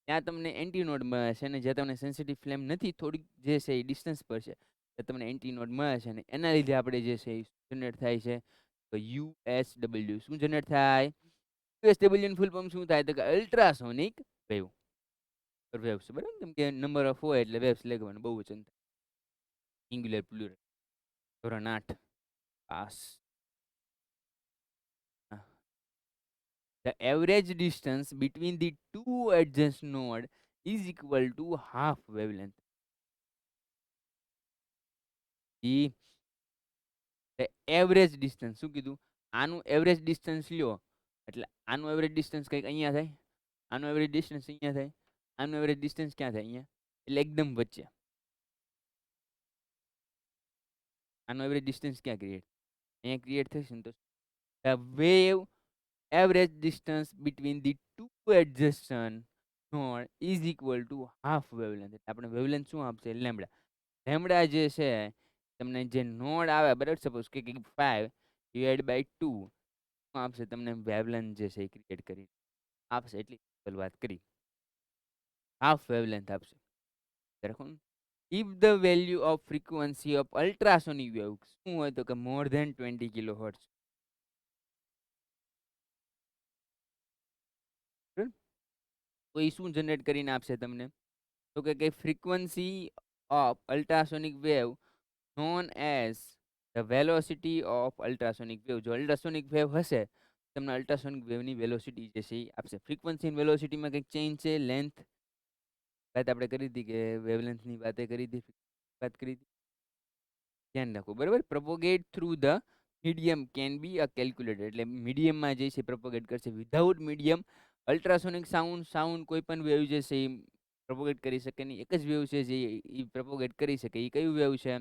ત્યાં તમને એન્ટી નોડ મળે છે, અને જ્યાં તમને સેન્સિટિવ ફ્લેમ નથી, થોડીક જે છે એ ડિસ્ટન્સ પર છે, ત્યાં તમને એન્ટી નોડ મળે છે. અને એના લીધે આપણે જે છે એ જનરેટ થાય છે તો યુએસડબલ્યુ. શું જનરેટ થાય? યુએસડબલ્યુ ની ફૂલ ફોર્મ શું થાય? તો કે અલ્ટ્રાસોનિક વેવ. વેવ્સ, બરાબર? કેમ કે નંબર ઓફ હોય એટલે વેવ્સ લખવાનું બહુ વચન થાય. Singular plural. ધોરણ 8 pass. The average distance between the two adjacent node is equal to half wavelength. The average distance શું કીધું? આનું એવરેજ ડિસ્ટન્સ લ્યો એટલે આનું એવરેજ ડિસ્ટન્સ કંઈક અહીંયા થાય, આનું એવરેજ ડિસ્ટન્સ અહીંયા થાય, આનું એવરેજ ડિસ્ટન્સ ક્યાં થાય? અહીંયા. એટલે એકદમ વચ્ચે. આનું એવરેજ ડિસ્ટન્સ ક્યાં ક્રિએટ? અહીંયા ક્રિએટ થશે ને તો the wave average distance between the two adjacent node is equal to half wavelength. એટલે આપણે વેવલેન્થ શું આપશે? લેમ્બડા. લેમ્બડા જે છે તમને જે નોડ આવે, બરાબર, સપોઝ કે 5 ડિવાઈડ બાય 2 આપશે તમને વેવલેન્થ જે છે એ ક્રિએટ કરી આપશે. એટલી વાત કરી. હાફ વેવલેન્થ આપશે. રાખો. If the value of frequency of ultrasonic waves શું હોય? તો કે more than 20 kilohertz. તો એ શું જનરેટ કરીને આપશે તમને? તો કે frequency of ultrasonic wave known as the velocity of ultrasonic wave. જો અલ્ટ્રાસોનિક વેવ હશે, તમને અલ્ટ્રાસોનિક વેવની વેલોસિટી જે છે એ આપશે. ફ્રીક્વન્સી અને વેલોસિટીમાં કંઈક ચેન્જ છે. લેન્થ વાત આપણે કરી હતી કે વેવલેન્થની વાત કરી હતી, વાત કરી હતી. ધ્યાન રાખો, બરાબર? Propagate through the medium can be a calculator. એટલે મીડિયમમાં જે છે પ્રોપોગેટ કરશે. વિધાઉટ મીડિયમ અલ્ટ્રાસોનિક સાઉન્ડ કોઈ પણ વેવ જે છે એ પ્રોપોગેટ કરી શકે નહીં. એક જ વેવ છે જે એ પ્રોપોગેટ કરી શકે. એ કયું વેવ છે?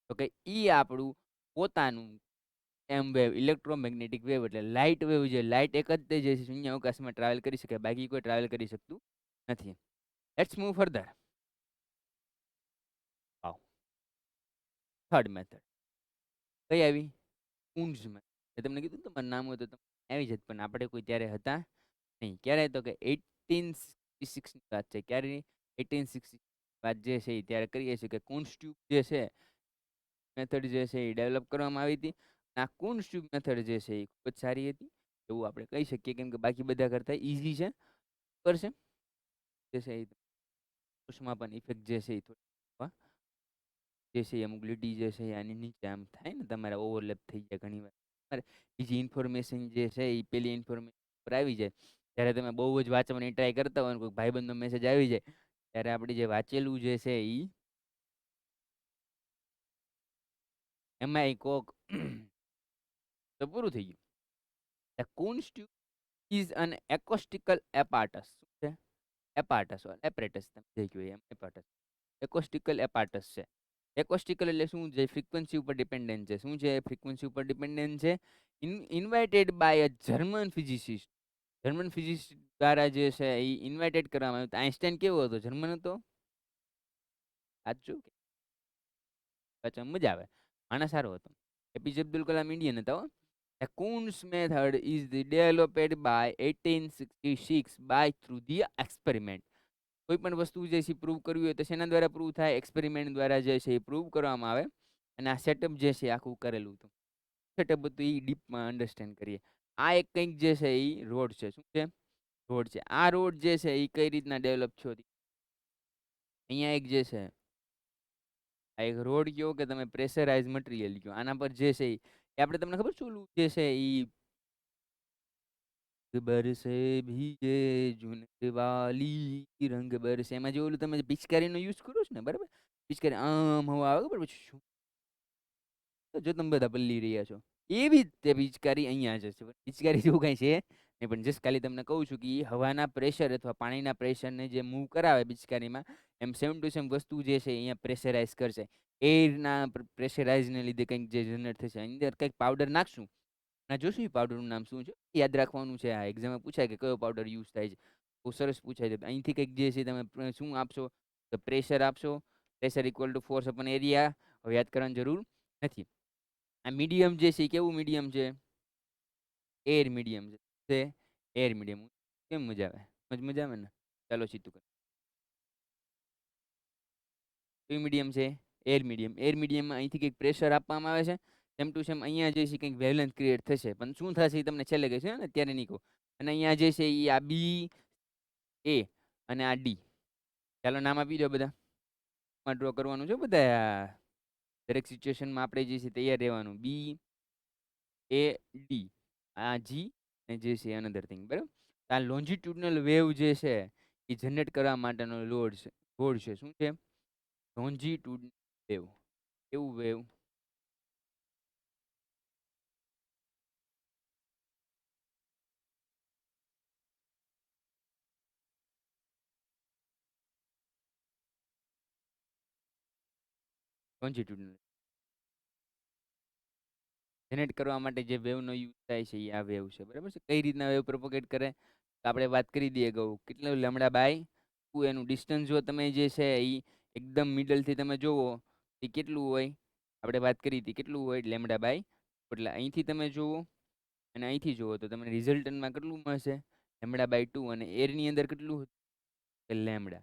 તો કે એ આપણું પોતાનું એમ વેવ, ઇલેક્ટ્રોમેગ્નેટિક વેવ. એટલે લાઇટ વેવ છે. લાઇટ એક જ તે જે છે શૂન્ય અવકાશમાં ટ્રાવેલ કરી શકે, બાકી કોઈ ટ્રાવેલ કરી શકતું નથી. Let's move further. Wow. Third method કઈ આવી? Kundt's method. મેં તમને કીધું તમારું નામ હોય તો તમે આવી જત, પણ આપણે કોઈ ત્યારે હતા નહીં. ક્યારે? તો કે 1866 ની વાત છે. ક્યારે? 1866 વાત જે છે એ ત્યારે કરીએ છીએ કે કુન્ઝ ટ્યુબ જે છે મેથડ જે છે એ ડેવલપ કરવામાં આવી હતી. આ કુન્ઝ ટ્યુબ મેથડ જે છે એ ખૂબ જ સારી હતી એવું આપણે કહી શકીએ, કેમ કે બાકી બધા કરતા ઈઝી છે. બરાબર છે? જે છે એ ઉષ્મા પણ ઇફેક્ટ જે છે એ થોડી જે છે અમુક લીટી જે છે આની નીચે આમ થાય ને, તમારે ઓવરલેપ થઈ જાય ઘણી વાર. તમારે બીજી ઇન્ફોર્મેશન જે છે એ પેલી ઇન્ફોર્મેશન પર આવી જાય. જ્યારે તમે બહુ જ વાંચવાની ટ્રાય કરતા હોય ને કોઈ ભાઈબંધનો મેસેજ આવી જાય, ત્યારે આપણે જે વાંચેલું જે છે એ એમાં કોક તો પૂરું થઈ ગયું. The Kunst tube is an acoustical apparatus. શું છે? એપાર્ટસ or apparatus તમે જે કહો એમ. એપાર્ટસ એકોસ્ટિકલ એપાર્ટસ છે. એકોસ્ટિકલ એટલે શું છે? ફ્રીક્વન્સી ઉપર ડિપેન્ડન્ટ છે. શું છે? ફ્રીક્વન્સી ઉપર ડિપેન્ડન્ટ છે. Invited by a German physicist. German physicist દ્વારા જે છે એ ઇન્વાઇટેડ કરવામાં આવ્યું. આઈન્સ્ટાઈન કેવો હતો? જર્મન હતો. સાચું? અચ્છા, મજા આવે. માણસ સારો હતો. એપીજે અબ્દુલ કલામ ઇન્ડિયન હતા. The Kuhn's method is developed by 1866 by through the experiment. કોઈ પણ વસ્તુ જે છે પ્રૂવ કરવી હોય તો શેના દ્વારા પ્રૂવ થાય? એક્સપેરિમેન્ટ દ્વારા જે છે એ પ્રૂવ કરવામાં આવે. અને આ સેટઅપ જે છે આખું કરેલું હતું. સેટઅપ હતું એ ડીપમાં અન્ડરસ્ટેન્ડ કરીએ. આ એક કંઈક જે છે એ રોડ છે. શું છે? રોડ છે. આ રોડ જે છે એ કઈ રીતના ડેવલપ થયો? અહીંયા એક જે છે આ એક રોડ કયો કે તમે પ્રેશરાઇઝ મટીરિયલ કયો, આના પર જે છે એ આપણે તમને ખબર છે ઓલું જે છે ઈ બરસે ભીગે જુનર વાલી રંગ બરસે, એમાં જે ઓલું તમે પિચકારીનો યુઝ કરો છો ને, બરાબર, પિચકારી આમ હવા આવે બરાબર, જો તમે બધા પલ્લી રહ્યા છો એવી જ તે પિચકારી અહીંયા જ છે. પિચકારી જેવું કાંઈ છે નહીં, પણ જસ્ટ ખાલી તમને કહું છું કે એ હવાના પ્રેશર અથવા પાણીના પ્રેશરને જે મૂવ કરાવે પિચકારીમાં, એમ સેમ ટુ સેમ વસ્તુ જે છે અહીંયા પ્રેશરાઇઝ કરશે. એરના પ્રેશરાઇઝને લીધે કંઈક જે જનરેટ થશે, એની અંદર કંઈક પાવડર નાખશું અને જોશું એ પાવડરનું નામ શું છે, યાદ રાખવાનું છે. આ એક્ઝામમાં પૂછાય કે કયો પાવડર યુઝ થાય છે, બહુ સરસ પૂછાય છે. અહીંથી કંઈક જે છે તમે શું આપશો, તો પ્રેશર આપશો. Pressure equal to force upon area. હવે યાદ કરવાની જરૂર નથી. આ મીડિયમ જે છે એ કેવું મીડિયમ છે, એર મીડિયમ છે, એર મીડિયમ. કેમ મજા આવે, મજા આવે ને. ચાલો સીધું કર. કયું મીડિયમ છે, એર મીડિયમ. એર મીડિયમમાં અહીંથી કંઈક પ્રેશર આપવામાં આવે છે, સેમ ટુ સેમ અહીંયા જે છે કંઈક વેવલેન્થ ક્રિએટ થશે, પણ શું થશે એ તમને છેલ્લે કહીશ ને, અત્યારે નહીં કહું. અને અહીંયા જે છે એ આ બી એ અને આ ડી. ચાલો નામ આપી દો બધા. ડ્રો કરવાનું છે બધા, દરેક સિચ્યુએશનમાં આપણે જે છે તૈયાર રહેવાનું. બી એ ડી, આ જી અને જે છે અનધર થિંગ, બરાબર. આ લોન્જિટ્યુડનલ વેવ જે છે એ જનરેટ કરવા માટેનો લોડ છે, લોડ છે. શું છે? લોન્જિટ્યુડ વેવ. કેવું વેવ? લોન્જિટ્યુડનલ જનરેટ કરવા માટે જે વેવનો યુઝ થાય છે એ આ વેવ છે, બરાબર છે. કઈ રીતના વેવ પ્રોપોગેટ કરે તો આપણે વાત કરી દઈએ. કહું કેટલું લેમડા બાય 2, એનું ડિસ્ટન્સ જો તમે જે છે એ એકદમ મિડલથી તમે જોવો એ કેટલું હોય, આપણે વાત કરી હતી કેટલું હોય, લેમડા બાય. એટલે અહીંથી તમે જુઓ અને અહીંથી જુઓ તો તમને રિઝલ્ટન્ટમાં કેટલું મળશે, લેમડા બાય 2. અને એરની અંદર કેટલું લેમડા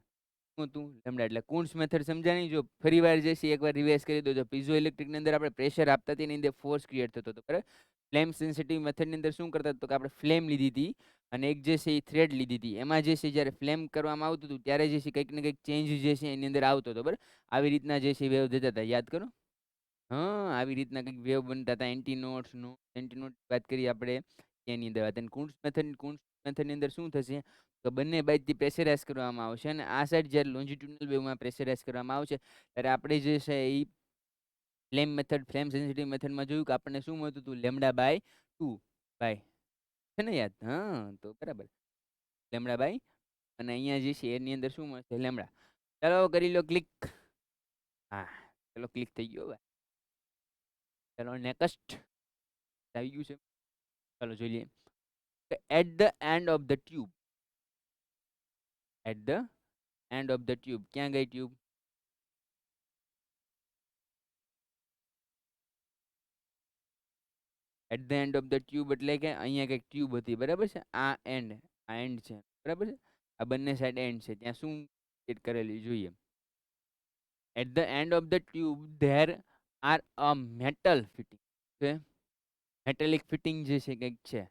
હતું, લેમડા. એટલે કુન્સ મેથડ સમજાણી. જો ફરી વાર જે છે એકવાર રિવાઇઝ કરી દો. જો પીઝો ઇલેક્ટ્રિકની અંદર આપણે પ્રેશર આપતા હતી એની અંદર ફોર્સ ક્રિએટ થતો હતો, બરાબર. ફ્લેમ સેન્સિટિવ મેથડની અંદર શું કરતા તો કે આપણે ફ્લેમ લીધી હતી અને એક જે છે એ થ્રેડ લીધી હતી. એમાં જે છે જ્યારે ફ્લેમ કરવામાં આવતું હતું ત્યારે જે છે કંઈક ને કંઈક ચેન્જ જે છે એની અંદર આવતો હતો, બરાબર. આવી રીતના જે છે વેવ જતા હતા, યાદ કરો. હા, આવી રીતના કંઈક વેવ બનતા હતા. એન્ટીનોટ્સ નો એન્ટીનોટ વાત કરીએ આપણે એની અંદર વાત. અને કુન્સ મેથડની અંદર શું થશે તો બંને બાજુથી પ્રેશરાઇઝ કરવામાં આવશે અને આ સાઈડ જ્યારે લોન્જિટ્યુડનલ વેવમાં પ્રેશરાઇઝ કરવામાં આવશે ત્યારે આપણે જે છે એ ફ્લેમ મેથડ, ફ્લેમ સેન્સિટિવ મેથડમાં જોયું કે આપણને શું મળતું હતું, લેમડા બાય 2 બાય, છે ને યાદ? હા, તો બરાબર લેમડા બાય. અને અહીંયા જે છે એની અંદર શું મળશે, લેમડા. ચાલો કરી લો ક્લિક. હા, ચલો ક્લિક થઈ ગયો હવે. ચલો નેક્સ્ટ આવી ગયું છે. ચાલો જોઈ લઈએ. At the end of the tube, at the end of the tube, ક્યાં ગઈ tube? At the end of the tube એટલે કે અહીંયા કંઈક ટ્યુબ હતી, બરાબર છે. આ એન્ડ છે, બરાબર છે. આ બંને સાઈડ એન્ડ છે. ત્યાં શું એડ કરેલી જોઈએ. At the end of the tube there are a metal fitting છે. મેટેલિક ફિટિંગ જે છે કંઈક છે.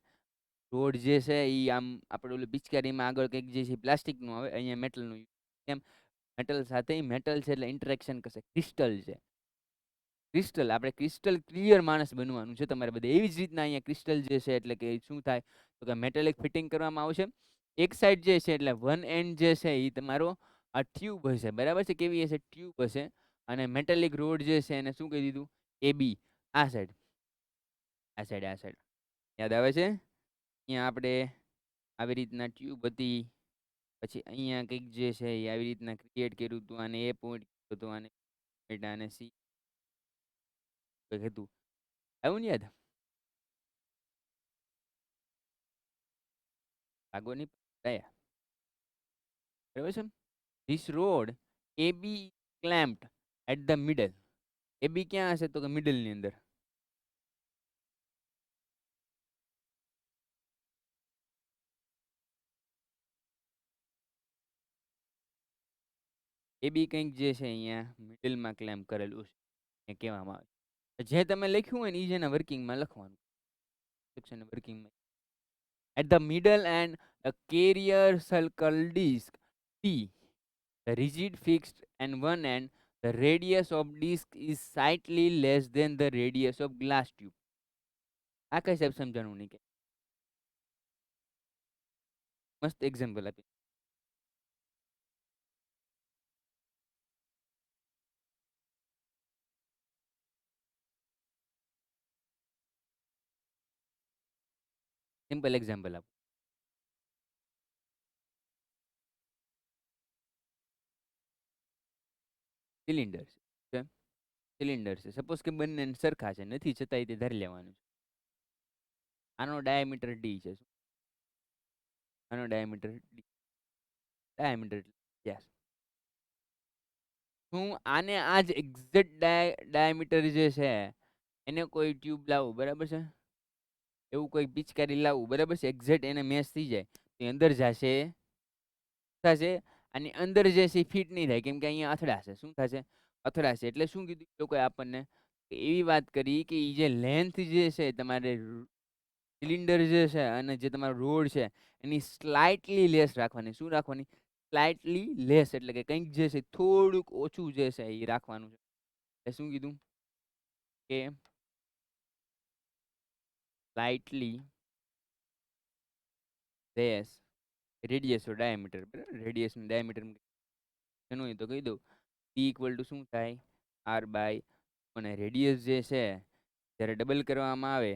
રોડ જે છે એ આમ આપણે ઓલું પિચકારીમાં આગળ કંઈક જે છે પ્લાસ્ટિકનું આવે, અહીંયા મેટલનું. કેમ? મેટલ સાથે મેટલ છે એટલે ઇન્ટરેક્શન કરશે. ક્રિસ્ટલ છે, ક્રિસ્ટલ. આપણે ક્રિસ્ટલ ક્લિયર માણસ બનવાનું છે તમારે બધે. એવી જ રીતના અહીંયા ક્રિસ્ટલ જે છે એટલે કે શું થાય તો કે મેટેલિક ફિટિંગ કરવામાં આવશે. એક સાઈડ જે છે એટલે વન એન્ડ જે છે એ તમારો આ ટ્યુબ હશે, બરાબર છે. કેવી હશે? ટ્યુબ હશે. અને મેટેલિક રોડ જે છે એને શું કહી દીધું, એ બી. આ સાઈડ, આ સાઈડ, આ સાઈડ યાદ આવે છે. અહીંયા આપણે આવી રીતના ટ્યુબ હતી, પછી અહીંયા કંઈક જે છે એ આવી રીતના ક્રિએટ કર્યું હતું. અને એ પોઈન્ટ હતું, અને અને સી હતું. આવ્યું ને યાદ? આગળની કયા, બરાબર છે. This rod A B clamped at the middle. A B ક્યાં હશે તો કે મિડલની અંદર. એ બી કંઈક જે છે અહીંયા મિડલમાં ક્લેમ્પ કરેલું છે એ કહેવામાં આવે છે. જે તમે લખ્યું હોય ને એ જેને વર્કિંગમાં લખવાનું. વર્કિંગમાં at the middle and a carrier circle disc T, the rigid fixed and one end The radius of disc is slightly less than the radius of glass tube. આ કઈ સાહેબ સમજાણું નહીં કે મસ્ત એક્ઝામ્પલ આપી. સિમ્પલ એક્ઝામ્પલ આપો. સિલિન્ડર છે, સિલિન્ડર છે, સપોઝ કે બંને સરખા છે, નથી છતાંય તે ધારી લેવાનું છે. આનો ડાયામીટર ડી છે. આનો ડાયામીટર ડી, ડાયામીટર યસ. હું આને આ જ એક્ઝેક્ટ ડાયામીટર જે છે એને કોઈ ટ્યુબ લાવું, બરાબર છે, એવું કોઈ પિચકારી લાવવું, બરાબર છે, એક્ઝેક્ટ એને મેચ થઈ જાય તો અંદર જશે, થશે, અને અંદર જે છે ફિટ નહીં થાય, કેમ કે અહીંયા અથડાશે. શું થશે? અથડાશે. એટલે શું કીધું લોકોએ આપણને? એવી વાત કરી કે એ જે લેન્થ જે છે તમારે સિલિન્ડર જે છે અને જે તમારો રોડ છે એની સ્લાઇટલી લેસ રાખવાની. શું રાખવાની? સ્લાઇટલી લેસ, એટલે કે કંઈક જે છે થોડુંક ઓછું જે છે એ રાખવાનું છે. એટલે શું કીધું કે સ્લાઇટલી લેસ રેડિયસ ઓર ડાયામીટર. બરાબર, રેડિયસ અને ડાયામીટર એનું હોય તો કહી દઉં. પી ઇક્વલ ટુ શું થાય? આર બાય, અને રેડિયસ જે છે જ્યારે ડબલ કરવામાં આવે,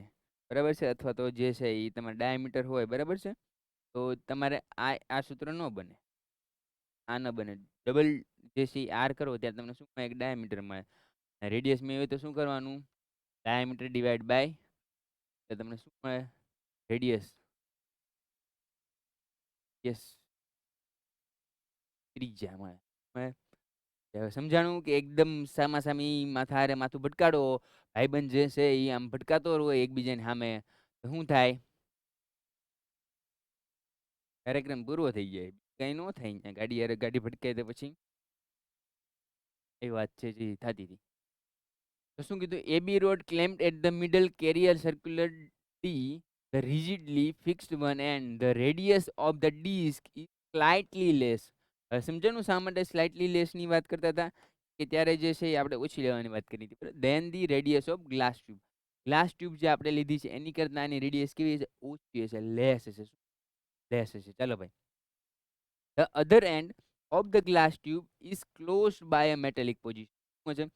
બરાબર છે, અથવા તો જે છે એ તમારે ડાયામીટર હોય, બરાબર છે, તો તમારે આ સૂત્ર ન બને, આ ન બને. ડબલ જે છે આર કરો ત્યારે તમને શું મળે? એક ડાયામીટર મળે. રેડિયસ મેં હોય તો શું કરવાનું? ડાયામીટર ડિવાઈડ બાય, એટલે તમને શું મળે? રેડિયસ. યસ, ત્રિજ્યા મળે. હવે સમજાણું કે એકદમ સામાસામી માથા હારે માથું ભટકાડો, ભાઈબંધ જે છે એ આમ ભટકાતો હોય એકબીજાની સામે, તો શું થાય? કાર્યક્રમ પૂરો થઈ જાય. કઈ ન થાય. અહીંયા ગાડી હારે ગાડી ભટકાય તો પછી એ વાત છે જે થતી હતી. તો શું કીધું? AB rod clamped at the middle carrier circular D, the rigidly fixed one, and the radius of the disc is slightly less. હવે સમજાણું શા માટે સ્લાઇટલી લેસ ની વાત કરતા હતા? કે ત્યારે જે છે એ આપણે ઓછી લેવાની વાત કરી હતી. Then the radius of glass tube. Glass tube જે આપણે લીધી છે એની કરતાં આની રેડિયસ કેવી છે? ઓછી હશે, લેસ હશે. લેસ હશે. ચાલો ભાઈ. The other end of the glass tube is closed by a metallic position. શું છે?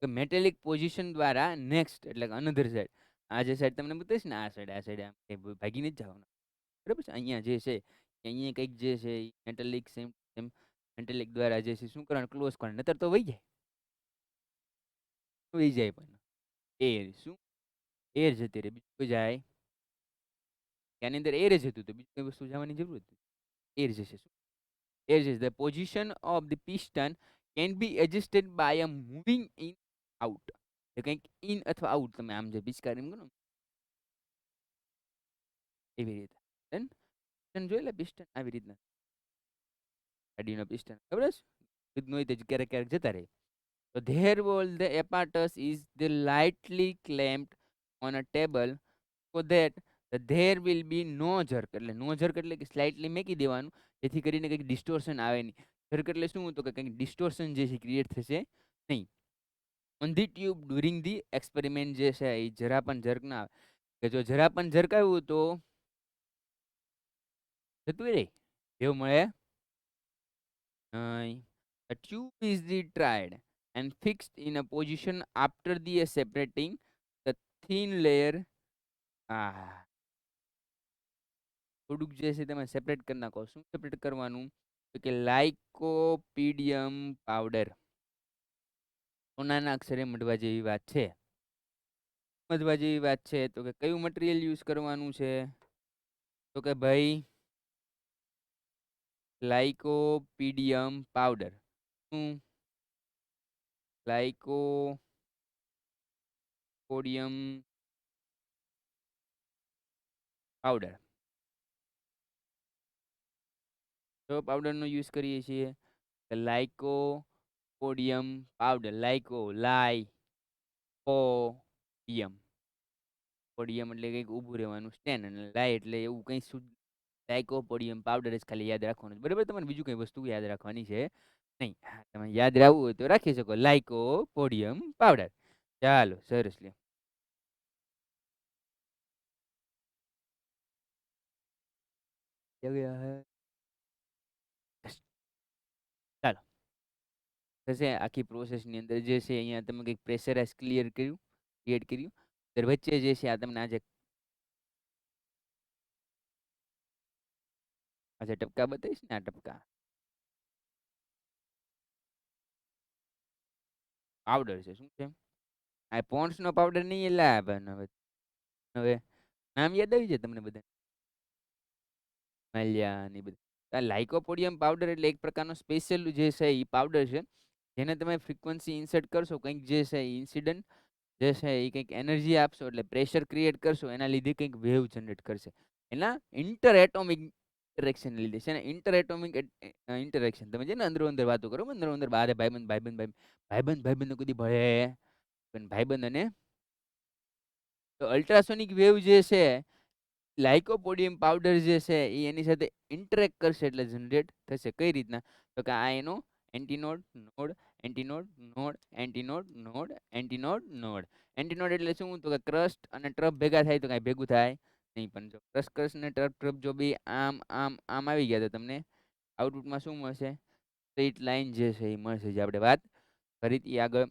કે મેટેલિક પોઝિશન દ્વારા નેક્સ્ટ, એટલે કે અનધર સાઈડ, આ જે સાઈડ તમને બતાવીશ ને, આ સાઈડ આમ ભાગીને જ જવાનું, બરાબર છે. અહીંયા જે છે અહીંયા કંઈક જે છે મેટેલિક સેમ સેમ મેટેલિક દ્વારા જે છે શું કરવાનું? ક્લોઝ કરવાનું. નતર તો વહી જાય, વહી જાય. પણ એર શું? એર જતી રહે, બીજું કોઈ જાય? એની અંદર એર જ હતું તો બીજું કઈ વસ્તુ જવાની જરૂર હતી? એર જશે. શું એર જશે? The position of the piston can be adjusted by a moving in out. કંઈક ઇન અથવા આઉટ, તમે આમ જે પિચકારી કરો એવી રીતે. પિસ્ટન જોઈ લે, પિસ્ટન આવી રીતના ગાડીનો પિસ્ટન, ખબર છે? ખુદનું હોય તો ક્યારેક ક્યારેક જતા રહે. તો there wall the apparatus is the lightly clamped on a table so that there will be no jerk. એટલે નો જર્ક એટલે કે સ્લાઇટલી મેકી દેવાનું, જેથી કરીને કંઈક ડિસ્ટોર્શન આવે નહીં. જર્ક એટલે શું? તો કે કંઈક ડિસ્ટોર્શન જે છે ક્રિએટ થશે નહીં. On the tube during the experiment જે છે એ જરા પણ જર્ક ના આવે. કે જો જરા પણ જર્ક આવ્યું તો જતું રહે, જેવું મળે નહીં. The tube is tried and fixed in a position after the separating the thin layer. આ થોડુંક જે છે તમે સેપરેટ કરી નાખો. શું સેપરેટ કરવાનું? તો કે લાઇકોપીડિયમ પાવડર. નાના અક્ષરે મઢવા જેવી વાત છે. સમજવા જેવી વાત છે. તો કે કયું મટીરિયલ યુઝ કરવાનું છે? તો કે ભાઈ લાઇકોપીડિયમ પાવડર. શું? લાઇકોપોડિયમ પાવડર. તો પાવડરનો યુઝ કરીએ છીએ લાઇકોપોડિયમ પાવડર. લાઇકોપોડિયમ. પોડિયમ એટલે કંઈક ઊભું રહેવાનું સ્ટેન્ડ, અને લાઈ એટલે એવું કંઈ શુદ્ધ લાઇકોપોડિયમ પાવડર જ ખાલી યાદ રાખવાનું છે. બરાબર, તમારે બીજું કંઈ વસ્તુ યાદ રાખવાની છે નહીં, હા, તમે યાદ રાખવું હોય તો રાખી શકો, લાઇકોપોડિયમ પાવડર. ચાલો, સરસ લ્યો. ચાલો, થશે આખી પ્રોસેસની અંદર જે છે અહીંયા તમે કંઈક પ્રેશરાઇઝ ક્રિએટ કર્યું, ત્યારે વચ્ચે જે છે આ તમને આજે ટપકા બતાવીશ ને, આ ટપકા પાવડર છે. શું છે? આ પોન્ડ્સ નો પાવડર નહીં, એટલે હવે નામ યાદ આવી જાય તમને બધા, માલ્યા ને બધું. આ લાઇકોપોડિયમ પાવડર એટલે એક પ્રકારનો સ્પેશિયલ જે છે એ પાવડર છે, જેને તમે ફ્રીક્વન્સી ઇન્સર્ટ કરશો, કંઈક જે છે ઇન્સિડન્ટ જે છે એ કંઈક એનર્જી આપશો, એટલે પ્રેશર ક્રિએટ કરશો, એના લીધે કંઈક વેવ જનરેટ કરશે. એના ઇન્ટર એટોમિક ઇન્ટરેક્શન લીધે છે ને, ઇન્ટર એટોમિક ઇન્ટરેક્શન. તમે છે ને અંદરો અંદર વાતો કરો, અંદરો અંદર બારે ભાઈબંધ ભાઈબંધ ભાઈબંધ ભાઈબંધ કદી ભળે, પણ ભાઈબંધ અને તો અલ્ટ્રાસોનિક વેવ જે છે, લાઇકોપોડિયમ પાવડર જે છે એ એની સાથે ઇન્ટરેક્ટ કરશે એટલે જનરેટ થશે. કઈ રીતના? તો કે આ એનો એન્ટીનોડ નોડ, એન્ટીનોડ નોડ, એન્ટીનોડ નોડ, એન્ટીનોડ નોડ. એન્ટીનોડ એટલે શું? તો કે ક્રસ્ટ અને ટ્રફ ભેગા થાય તો કાંઈ ભેગું થાય નહીં. પણ જો ક્રસ્ટ ને ટ્રફ જો બી આમ આમ આમ આવી ગયા તો તમને આઉટપુટમાં શું મળશે? સ્ટ્રેટ લાઇન જે છે એ મળશે. જે આપણે વાત ફરીથી આગળ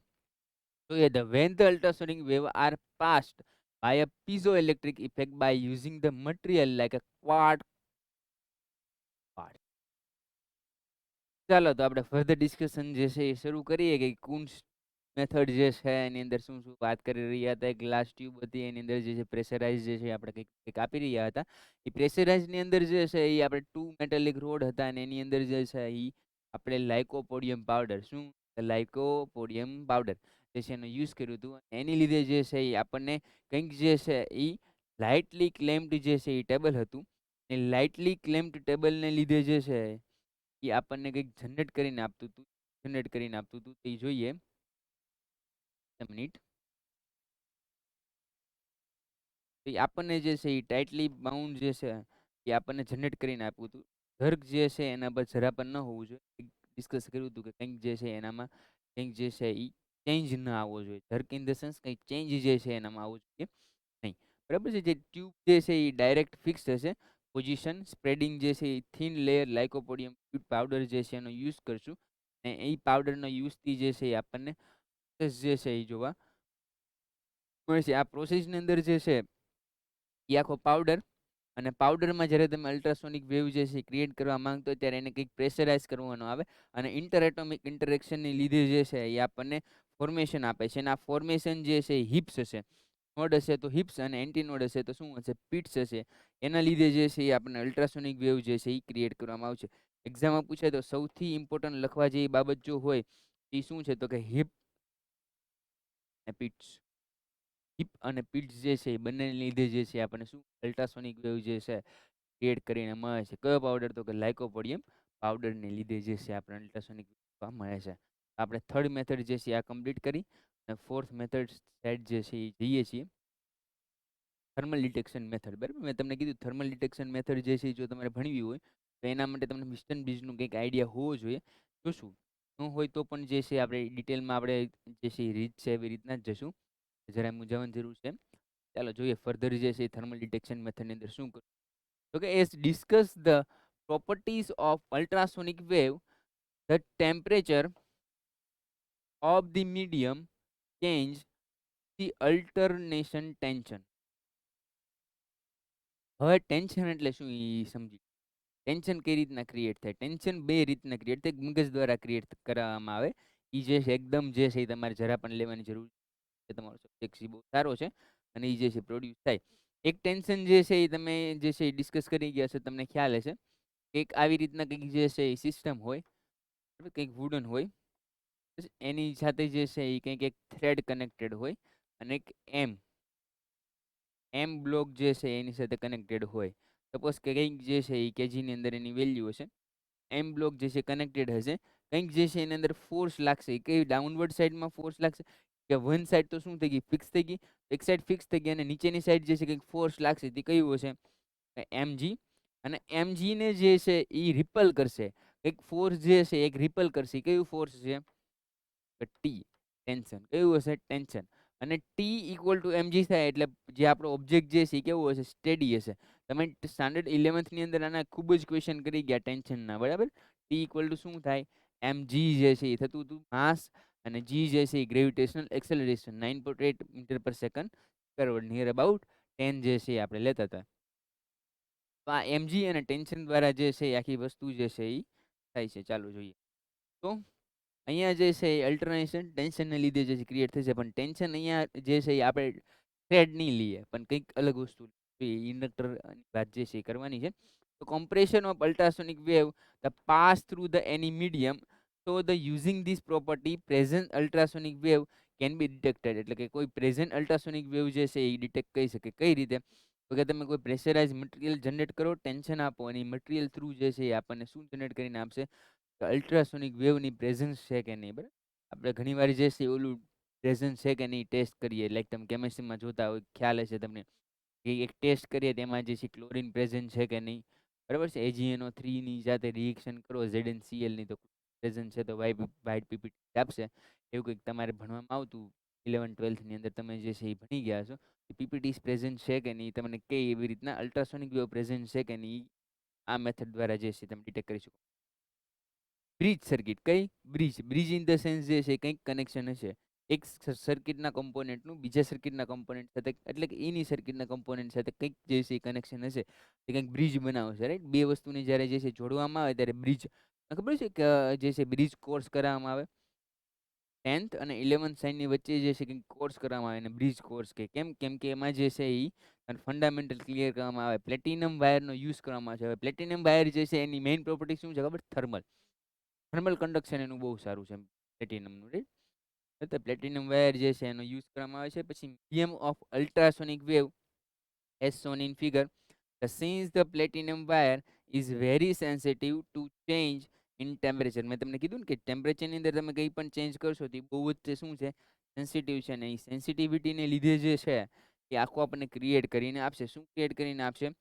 જોઈએ, the when the ultrasonic wave are passed by a piezoelectric effect by using the material like a quartz. ચાલો, તો આપણે ફર્ધર ડિસ્કશન જે છે એ શરૂ કરીએ કે કુન્સ મેથડ જે છે એની અંદર શું શું વાત કરી રહ્યા હતા. એક ગ્લાસ ટ્યુબ હતી, એની અંદર જે છે પ્રેશરાઇઝ જે છે આપણે કંઈક કંઈક આપી રહ્યા હતા. એ પ્રેશરાઇઝની અંદર જે છે એ આપણે 2 મેટાલિક રોડ હતા, અને એની અંદર જે છે એ આપણે લાઇકોપોડિયમ પાવડર, શું લાઇકોપોડિયમ પાવડર જે છે એનો યુઝ કર્યું હતું. એની લીધે જે છે એ આપણને કંઈક જે છે એ લાઇટલી ક્લેમ્પ્ડ જે છે એ ટેબલ હતું. એ લાઇટલી ક્લેમ્પ્ડ ટેબલને લીધે જે છે એ આપણને કંઈક જનરેટ કરીને આપતું હતું તે જોઈએ. મિનિટ. તો એ આપણને જે છે એ ટાઇટલી બાઉન્ડ જે છે એ આપણને જનરેટ કરીને આપ્યું હતું. ધર્ક જે છે એના પર જરા પણ ન હોવું જોઈએ. ડિસ્કસ કર્યું હતું કે કંઈક જે છે એનામાં કંઈક જે છે એ ચેન્જ ન આવવો જોઈએ. ધર્ક ઇન ધ સેન્સ કંઈક ચેન્જ જે છે એનામાં આવવું જોઈએ નહીં. બરાબર છે. જે ટ્યુબ જે છે એ ડાયરેક્ટ ફિક્સ હશે. પોઝિશન સ્પ્રેડિંગ જે છે એ થિન લેયર લાઇકોપોડિયમ પાવડર જે છે એનો યુઝ કરશું, અને એ પાવડરનો યુઝથી જે છે એ આપણને જે છે એ જોવા મળશે. આ પ્રોસેસની અંદર જે છે એ આખો પાવડર, અને પાવડરમાં જ્યારે તમે અલ્ટ્રાસોનિક વેવ જે છે ક્રિએટ કરવા માંગતો હોય ત્યારે એને કંઈક પ્રેશરાઇઝ કરવાનો આવે, અને ઇન્ટર એટોમિક ઇન્ટરેક્શનની લીધે જે છે એ આપણને ફોર્મેશન આપે છે. અને આ ફોર્મેશન જે છે એ હિપ્સ હશે. નોડ હશે તો હિપ્સ, અને એન્ટી નોડ હશે તો શું હશે? પીટ્સ હશે. એના લીધે જે છે એ આપણને અલ્ટ્રાસોનિક વેવ જે છે એ ક્રિએટ કરવામાં આવશે. એક્ઝામમાં પૂછાય તો સૌથી ઇમ્પોર્ટન્ટ લખવા જેવી બાબત જો હોય એ શું છે? તો કે હિપ અને પીટ્સ. હિપ અને પીટ્સ જે છે એ બંનેને લીધે જે છે આપણને શું અલ્ટ્રાસોનિક વેવ જે છે ક્રિએટ કરીને મળે છે. કયો પાવડર? તો કે લાઇકોપોડિયમ પાવડરને લીધે જે છે આપણે અલ્ટ્રાસોનિક મળે છે. આપણે થર્ડ મેથડ જે છે આ કમ્પ્લીટ કરી, અને ફોર્થ મેથડ સાઇડ જે છે એ જઈએ છીએ. Thermal detection method. બરાબર, મેં તમને કીધું થર્મલ ડિટેક્શન મેથડ જે છે જો તમારે ભણવી હોય તો એના માટે તમને મિસ્ટન બીજનું કંઈક આઈડિયા હોવો જોઈએ. જોશું, ન હોય તો પણ જે છે આપણે ડિટેલમાં આપણે જે છે એ રીત છે એવી રીતના જ જશું. જરા મૂંઝાવવાની જરૂર છે. ચાલો જોઈએ ફર્ધર જે છે થર્મલ ડિટેક્શન મેથડની અંદર શું કરું. તો કે as discuss the properties of ultrasonic wave, the temperature of the medium change the alternation tension. હવે ટેન્શન એટલે શું એ સમજી. ટેન્શન કઈ રીતના ક્રિએટ થાય? ટેન્શન બે રીતના ક્રિએટ થાય. મગજ દ્વારા ક્રિએટ કરવામાં આવે. એ જે છે એકદમ જે છે એ તમારે જરા પણ લેવાની જરૂર છે. તમારો સબ્જેક્ટ બહુ સારો છે, અને એ જે છે પ્રોડ્યુસ થાય. એક ટેન્શન જે છે એ તમે જે છે એ ડિસ્કસ કરી ગયા છો, તમને ખ્યાલ હશે. એક આવી રીતના કંઈક જે છે એ સિસ્ટમ હોય, કંઈક વુડન હોય, એની સાથે જે છે એ કંઈક એક થ્રેડ કનેક્ટેડ હોય, અને એક એમ બ્લોક જે છે એની સાથે કનેક્ટેડ હોય. સપોઝ કે કંઈક જે છે એ કેજીની અંદર એની વેલ્યુ હશે. એમ બ્લોક જે છે કનેક્ટેડ હશે. કંઈક જે છે એની અંદર ફોર્સ લાગશે. કઈ ડાઉનવર્ડ સાઈડમાં ફોર્સ લાગશે, કે વન સાઈડ તો શું થઈ ગઈ? ફિક્સ થઈ ગઈ. એક સાઈડ ફિક્સ થઈ ગઈ, અને નીચેની સાઈડ જે છે કંઈક ફોર્સ લાગશે. તે કયું હશે? એમજી. અને એમજીને જે છે એ રિપલ કરશે. એક ફોર્સ જે છે એક રિપલ કરશે. કયું ફોર્સ છે? T, tension. કયું હશે? ટેન્શન. અને ટી ઇક્વલ ટુ mg થાય એટલે જે આપણો ઓબ્જેક્ટ જે છે એ કેવું હશે? સ્ટેડી હશે. તમે સ્ટાન્ડર્ડ 11th ની અંદર આના ખૂબ જ ક્વેશ્ચન કરી ગયા ટેન્શનના, બરાબર? ટી ઇક્વલ ટુ શું થાય? mg જે છે એ થતું હતું માસ, અને g જે છે એ ગ્રેવિટેશનલ એક્સેલરેશન 9.8 મીટર પર સેકન્ડ સ્ક્વેર, નિયર અબાઉટ 10 જે છે એ આપણે લેતા હતા. તો આ mg અને ટેન્શન દ્વારા જે છે એ આખી વસ્તુ જે છે એ થાય છે. ચાલો જોઈએ. તો અહીંયા જે છે એ અલ્ટરનેશન ટેન્શનને લીધે જે ક્રિએટ થશે, પણ ટેન્શન અહીંયા જે છે એ આપણે થ્રેડ નહીં લઈએ, પણ કંઈક અલગ વસ્તુ ઇન્ડક્ટર વાત જે છે એ કરવાની છે. તો compression of ultrasonic wave the pass through the any medium, so the using this property present ultrasonic wave can be detected. એટલે કે કોઈ પ્રેઝન્ટ અલ્ટ્રાસોનિક વેવ જે છે એ ડિટેક્ટ કરી શકે. કઈ રીતે? તો કે તમે કોઈ પ્રેશરાઇઝ મટીરિયલ જનરેટ કરો, ટેન્શન આપો, અને મટીરિયલ થ્રુ જે છે એ આપણને શું જનરેટ કરીને આપશે? અલ્ટ્રાસોનિક વેવની પ્રેઝન્સ છે કે નહીં, બરાબર? આપણે ઘણીવાર જે છે ઓલું પ્રેઝન્સ છે કે નહીં ટેસ્ટ કરીએ, લાઈક તમે કેમેસ્ટ્રીમાં જોતા હોય, ખ્યાલ હશે તમને, કે એક ટેસ્ટ કરીએ તેમાં જે છે ક્લોરીન પ્રેઝન્ટ છે કે નહીં, બરાબર છે? AgNO3 ની સાથે રિએક્શન કરો ZnCl ની, તો પ્રેઝન્ટ છે તો વ્હાઇટ પીપીટી આપશે. એવું કંઈક તમારે ભણવામાં આવતું 11th-12th ની અંદર, તમે જે છે એ ભણી ગયા છો. પીપીટી પ્રેઝન્ટ છે કે નહીં તમને કઈ એવી રીતના અલ્ટ્રાસોનિક વેવ પ્રેઝન્ટ છે કે નહીં, આ મેથડ દ્વારા જે છે તમે ડિટેક્ટ કરી શકો. Bridge circuit. કઈ bridge? Bridge in the sense જે છે કંઈક કનેક્શન હશે એક સર્કિટના કમ્પોનેન્ટનું બીજા સર્કિટના કમ્પોનેન્ટ સાથે, એટલે કે એની સર્કિટના કમ્પોનેન્ટ સાથે કંઈક જે છે કનેક્શન હશે, એ કંઈક બ્રિજ બનાવશે, રાઈટ? બે વસ્તુને જ્યારે જે છે જોડવામાં આવે ત્યારે બ્રિજ, ખબર છે કે જે છે બ્રિજ કોર્સ કરવામાં આવે 10th અને 11th સાઇનની વચ્ચે જે છે કંઈક કોર્સ કરવામાં આવે, અને બ્રિજ કોર્સ કે કેમ? કેમ કે એમાં જે છે એ ફંડામેન્ટલ ક્લિયર કરવામાં આવે, પ્લેટિનમ વાયરનો યુઝ કરવામાં આવે છે. હવે પ્લેટિનમ વાયર જે છે એની મેઇન પ્રોપર્ટી શું છે ખબર? થર્મલ. થર્મલ કન્ડક્શન એનું બહુ સારું છે પ્લેટિનમનું, રાઈટ? તો પ્લેટિનમ વાયર જે છે એનો યુઝ કરવામાં આવે છે. પછી medium of ultrasonic wave as shown in figure, since the platinum wire is very sensitive to change in temperature. મેં તમને કીધું ને કે ટેમ્પરેચરની અંદર તમે કંઈ પણ ચેન્જ કરશો તો બહુ જ શું છે? સેન્સિટિવ છે. ને એ સેન્સિટિવિટીને લીધે જે છે એ આખું આપણને ક્રિએટ કરીને આપશે. શું ક્રિએટ કરીને આપશે?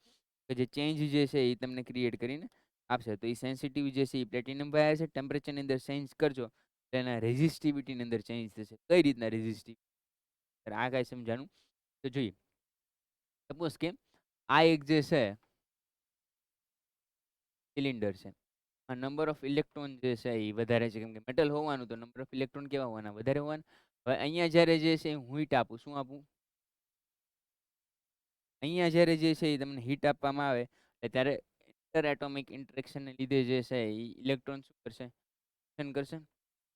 કે જે ચેન્જ જે છે એ તમને ક્રિએટ કરીને આપશે. તો એ સેન્સિટિવ જે છે એ પ્લેટિનમ વાયર છે, ટેમ્પરેચરની અંદર ચેન્જ કરજો તો એના રેઝિસ્ટિવિટીની અંદર ચેન્જ થશે. કઈ રીતના રેઝિસ્ટિવ? આ કાંઈ સમજાણું તો જોઈએ. સપોઝ કે આ એક જે છે સિલિન્ડર છે, આ નંબર ઓફ ઇલેક્ટ્રોન જે છે એ વધારે છે, કેમ કે મેટલ હોવાનું તો નંબર ઓફ ઇલેક્ટ્રોન કેવા હોવાના? વધારે હોવાના. હવે અહીંયા જ્યારે જે છે હું હીટ આપું, શું આપું? અહીંયા જ્યારે જે છે એ તમને હીટ આપવામાં આવે ત્યારે ઇન્ટર એટોમિક ઇન્ટરેક્શનને લીધે જે છે એ ઇલેક્ટ્રોન શું કરશે? મોશન કરશે.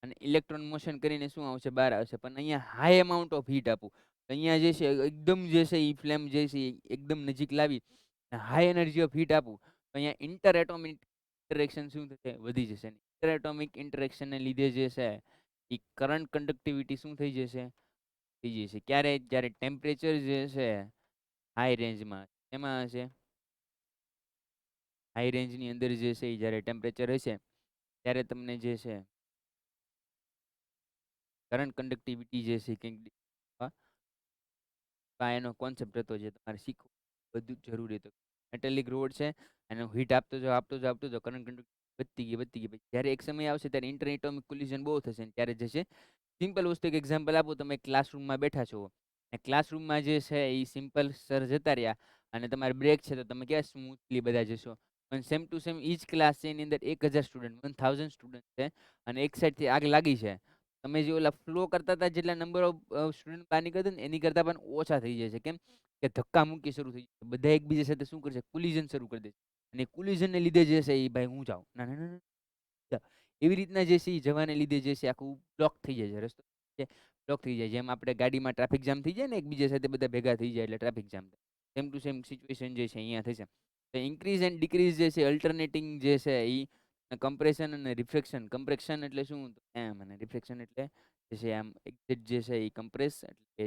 અને ઇલેક્ટ્રોન મોશન કરીને શું આવશે? બહાર આવશે. પણ અહીંયા હાઈ અમાઉન્ટ ઓફ હીટ આપું તો અહીંયા જે છે એકદમ જે છે એ ફ્લેમ જે છે એકદમ નજીક લાવી હાઈ એનર્જી ઓફ હીટ આપું તો અહીંયા ઇન્ટર એટોમિક ઇન્ટરેક્શન શું થશે? વધી જશે. ઇન્ટર એટોમિક ઇન્ટરેક્શનને લીધે જે છે એ કરંટ કન્ડક્ટિવિટી શું થઈ જશે? થઈ જશે. ક્યારે? જ્યારે ટેમ્પરેચર જે છે હાઈ રેન્જમાં, એમાં હશે હાઈ રેન્જની અંદર જે છે એ જ્યારે ટેમ્પરેચર હશે ત્યારે તમને જે છે કરંટ કન્ડક્ટિવિટી જે છે કંઈક એનો કોન્સેપ્ટ હતો જે તમારે શીખવું બધું જ જરૂરી હતું. મેટેલિક રોડ છે અને હીટ આપતો જો કરંટ વધતી ગઈ પછી જ્યારે એક સમય આવશે ત્યારે ઇન્ટર એટોમિક કોલિઝન બહુ થશે ને ત્યારે જશે. સિમ્પલ વસ્તુ એક એક્ઝામ્પલ આપું, તમે ક્લાસરૂમમાં બેઠા છો અને ક્લાસરૂમમાં જે છે એ સિમ્પલ સર જતા રહ્યા અને તમારે બ્રેક છે તો તમે ક્યાં સ્મૂથલી બધા જશો. પણ સેમ ટુ સેમ ઈ જ ક્લાસ છે, એની અંદર 1000 સ્ટુડન્ટ 1000 સ્ટુડન્ટ છે અને એક સાઈડથી આગ લાગી છે. તમે જે ઓલા ફ્લો કરતા હતા જેટલા નંબર ઓફ સ્ટુડન્ટ બહાર નીકળતા ને એની કરતાં પણ ઓછા થઈ જાય છે. કેમ? કે ધક્કા મૂકી શરૂ થઈ જાય. બધા એકબીજા સાથે શું કરશે? કોલિઝન શરૂ કરી દેશે. અને કોલિઝનને લીધે જે છે એ ભાઈ હું જાઉં ના ના ના ના જાઓ. એવી રીતના જે છે એ જવાને લીધે જે છે આખું બ્લોક થઈ જાય છે રસ્તો. બ્લોક થઈ જાય. જેમ આપણે ગાડીમાં ટ્રાફિક જામ થઈ જાય ને એકબીજા સાથે બધા ભેગા થઈ જાય એટલે ટ્રાફિક જામ થાય. સેમ ટુ સેમ સિચ્યુએશન જે છે અહીંયા થશે. તો ઇન્ક્રીઝ એન્ડ ડિક્રીઝ જે છે અલ્ટરનેટિંગ જે છે એ કમ્પ્રેશન અને રિફ્લેક્શન. કમ્પ્રેશન એટલે શું? એમ, અને રિફ્લેક્શન એટલે જે છે આમ એક્ઝેક્ટ જે છે એ કમ્પ્રેસ એટલે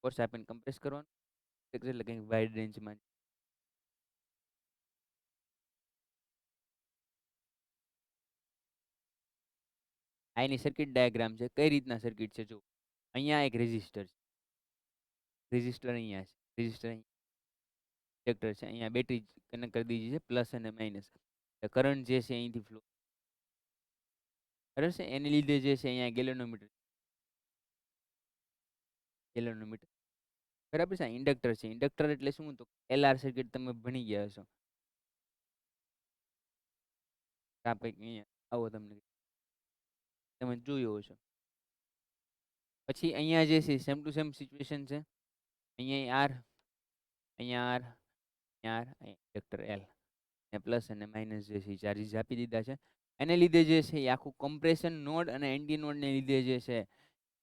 ફોર્સ આપીને કમ્પ્રેસ કરવાનું, એટલે કંઈક વાઇડ રેન્જમાં. આ એની સર્કિટ ડાયાગ્રામ છે. કઈ રીતના સર્કિટ છે? જો અહીંયા એક રેઝિસ્ટર છે, રેઝિસ્ટર અહીંયા છે, રેઝિસ્ટર ઇન્ડક્ટર છે, અહીંયા બેટરી કનેક્ટ કરી દીધી છે પ્લસ અને માઇનસ. કરંટ જે છે અહીંથી ફ્લો, બરાબર છે. એને લીધે જે છે અહીંયા ગેલેનોમીટર બરાબર છે. ઇન્ડક્ટર છે. ઇન્ડક્ટર એટલે શું? તો એલઆર સર્કિટ તમે ભણી ગયા હશો. આ પૈકી અહીંયા આવો તમને તમે જોયો હશો. પછી અહીંયા જે છે સેમ ટુ સેમ સિચ્યુએશન છે. અહીંયા આર, અહીંયા આર, અહીંયા આર, ઇન્ડક્ટર એલ ને પ્લસ અને માઇનસ જે છે ચાર્જીસ આપી દીધા છે. એને લીધે જે છે એ આખું કમ્પ્રેશન નોડ અને એન્ટી નોડને લીધે જે છે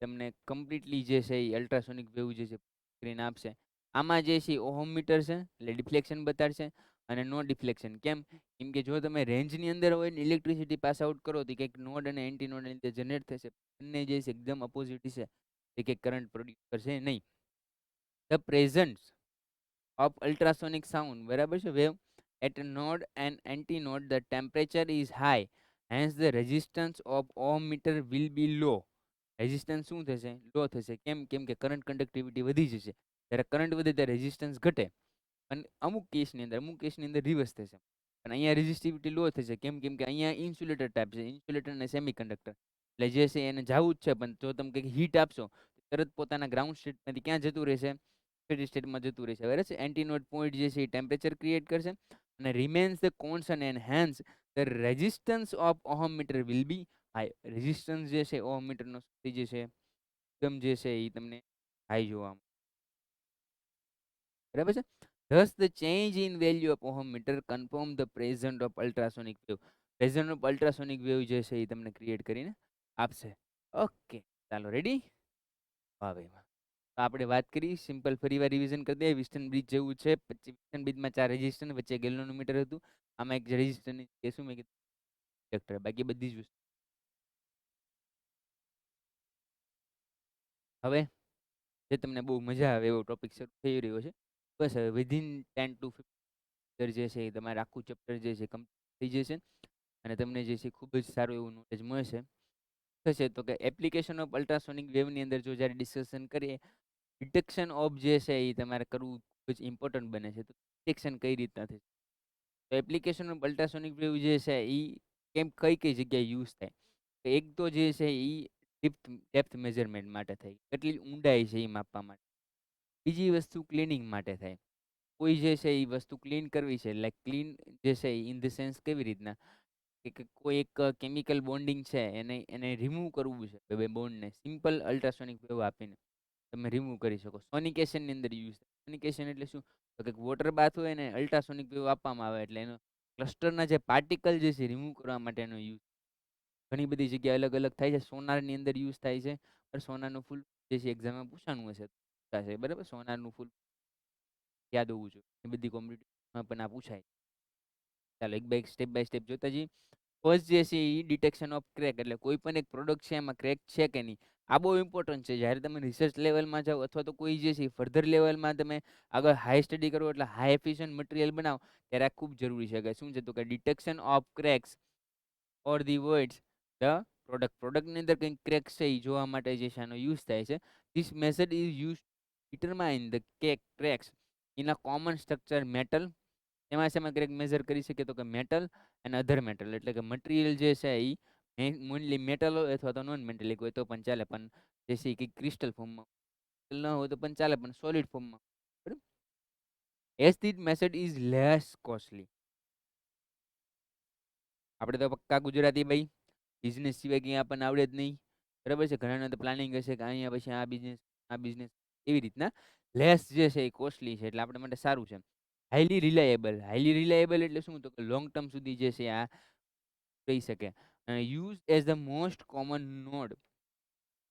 તમને કમ્પ્લીટલી જે છે એ અલ્ટ્રાસોનિક વેવ જે છે સ્ક્રીન આપશે. આમાં જે છે ઓહમ મીટર છે એટલે ડિફ્લેક્શન બતાડશે અને નો ડિફ્લેક્શન. કેમ? કેમ કે જો તમે રેન્જની અંદર હોય ને ઇલેક્ટ્રિસિટી પાસ આઉટ કરો તો કંઈક નોડ અને એન્ટી નોડને લીધે જનરેટ થશે. બંને જે છે એકદમ અપોઝિટ છે, એ કંઈક કરંટ પ્રોડ્યુસ કરશે નહીં. The presence of ultrasonic sound, બરાબર છે, wave at a node and antinode the temperature is high, hence the resistance of ohm meter will be low. Resistance શું થશે? લો થશે. કેમ? કેમ કે કરંટ કંડક્ટિવિટી વધી જશે. જ્યારે કરંટ વધે ત્યારે રેઝિસ્ટન્સ ઘટે. અને અમુક કેસની અંદર રિવર્સ થશે. પણ અહીંયા રેઝિસ્ટિવિટી લો થશે. કેમ? કેમ કે અહીંયા ઇન્સ્યુલેટર ટાઈપ છે, ઇન્સ્યુલેટર અને સેમિકન્ડક્ટર એટલે જે છે એને જવું જ છે. પણ જો તમે કંઈક હીટ આપશો તરત પોતાના ગ્રાઉન્ડ સ્ટેટમાંથી ક્યાં જતું રહેશે? સ્ટેડી સ્ટેટમાં જતું રહેશે. બરાબર છે. એન્ટીનોડ પોઈન્ટ જે છે એ ટેમ્પરેચર ક્રિએટ કરશે અને remains the constant and hence the resistance of ohm metre will be high. Resistance જે છે ઓહમ મીટરનો જે છે એકદમ જે છે એ તમને હાઈ જોવા મળે. બરાબર છે. Thus the change in value of ohm meter confirm the presence of ultrasonic wave. Presence of ultrasonic wave જે છે એ તમને ક્રિએટ કરીને આપશે. ઓકે, ચાલો રેડી? વાહ ભાઈ વાહ. તો આપણે વાત કરી સિમ્પલ, ફરીવાર રિવિઝન કરી દઈએ. વિસ્ટન બ્રિજ જેવું છે. પછી વિસ્ટન બ્રિજમાં 4 રેઝિસ્ટન્સ વચ્ચે ગેલ્વેનોમીટર હતું. આમાં એક રેઝિસ્ટન્સ કે શું મેં કીધું? ઇન્ડક્ટર. બાકી બધી જ વસ્તુ. હવે જે તમને બહુ મજા આવે એવો ટોપિક શરૂ થઈ રહ્યો છે. બસ હવે વિધિન 10 to 15 જે છે એ તમારે આખું ચેપ્ટર જે છે કમ્પ્લીટ થઈ જશે અને તમને જે છે ખૂબ જ સારું એવું નોલેજ મળશે. થશે તો કે એપ્લિકેશન ઓફ અલ્ટ્રાસોનિક વેવની અંદર જો જ્યારે ડિસ્કશન કરીએ, ડિટેક્શન ઓફ જે છે એ તમારે કરવું ખૂબ જ ઇમ્પોર્ટન્ટ બને છે. તો ડિટેક્શન કઈ રીતના થશે? તો એપ્લિકેશન ઓફ અલ્ટ્રાસોનિક વેવ જે છે એ કઈ કઈ જગ્યાએ યુઝ થાય? તો એક તો જે છે એ ડેપ્થ મેઝરમેન્ટ માટે થાય, કેટલી ઊંડાઈ છે એ માપવા માટે. બીજી વસ્તુ ક્લિનિંગ માટે થાય. કોઈ જે છે એ વસ્તુ ક્લીન કરવી છે, લાઈક ક્લીન જે છે ઇન ધ સેન્સ કેવી રીતના કે કોઈ એક કેમિકલ બોન્ડિંગ છે એને એને રિમૂવ કરવું છે. બે બોન્ડને સિમ્પલ અલ્ટ્રાસોનિક વેવ આપીને તમે રિમૂવ કરી શકો. સોનિકેશનની અંદર યુઝ થાય. સોનિકેશન એટલે શું? તો કે વોટર બાથ હોય ને અલ્ટ્રાસોનિક વેવ આપવામાં આવે એટલે એનો ક્લસ્ટરના જે પાર્ટિકલ જે છે રિમૂવ કરવા માટેનો યુઝ ઘણી બધી જગ્યાએ અલગ અલગ થાય છે. સોનારની અંદર યુઝ થાય છે. પણ સોનારનું ફૂલ જે છે એક્ઝામમાં પૂછાનું હશે, બરાબર? સોનારનું ફૂલ યાદ હોવું જોઈએ. એ બધી કોમ્પિટિશનમાં પણ આ પૂછાય. ચાલો એક બાય સ્ટેપ બાય સ્ટેપ જોતા જઈએ. ફર્સ્ટ જે છે એ ડિટેક્શન ઓફ ક્રેક, એટલે કોઈ પણ એક પ્રોડક્ટ છે એમાં ક્રેક છે કે નહીં. આ બહુ ઇમ્પોર્ટન્ટ છે. જ્યારે તમે રિસર્ચ લેવલમાં જાઓ અથવા તો કોઈ જે છે ફર્ધર લેવલમાં તમે આગળ હાઈ સ્ટડી કરો એટલે હાઈ એફિશિયન્ટ મટીરિયલ બનાવો ત્યારે આ ખૂબ જરૂરી છે. કે શું છે? તો કે detection of cracks or the voids the પ્રોડક્ટની અંદર કંઈક ક્રેક છે એ જોવા માટે જે છે આનો યુઝ થાય છે. This method is use determine the cracks in a common structure metal. એમાં શેમાં ક્રેક મેઝર કરી શકીએ? તો કે મેટલ અને અધર મેટલ, એટલે કે મટીરિયલ જે છે એ મોનલી મેટલ હોય અથવા તો નોન મેટેલિક હોય તો પણ ચાલે. પણ જે છે કે ક્રિસ્ટલ ફોર્મમાં ન હોય તો પણ ચાલે, પણ સોલિડ ફોર્મમાં. બરાબર? As this method is less costly. આપણે તો પક્કા ગુજરાતી ભાઈ, બિઝનેસ સિવાય કંઈ આપણને આવડે જ નહીં. બરાબર છે. ઘણાને તો પ્લાનિંગ હશે કે અહીંયા પછી આ બિઝનેસ એવી રીતના. લેસ જે છે એ કોસ્ટલી છે એટલે આપણા માટે સારું છે. Highly reliable. હાઈલી રિલાયેબલ એટલે શું? તો કે લોંગ ટર્મ સુધી જે છે આ કહી શકે. Use as the most common node.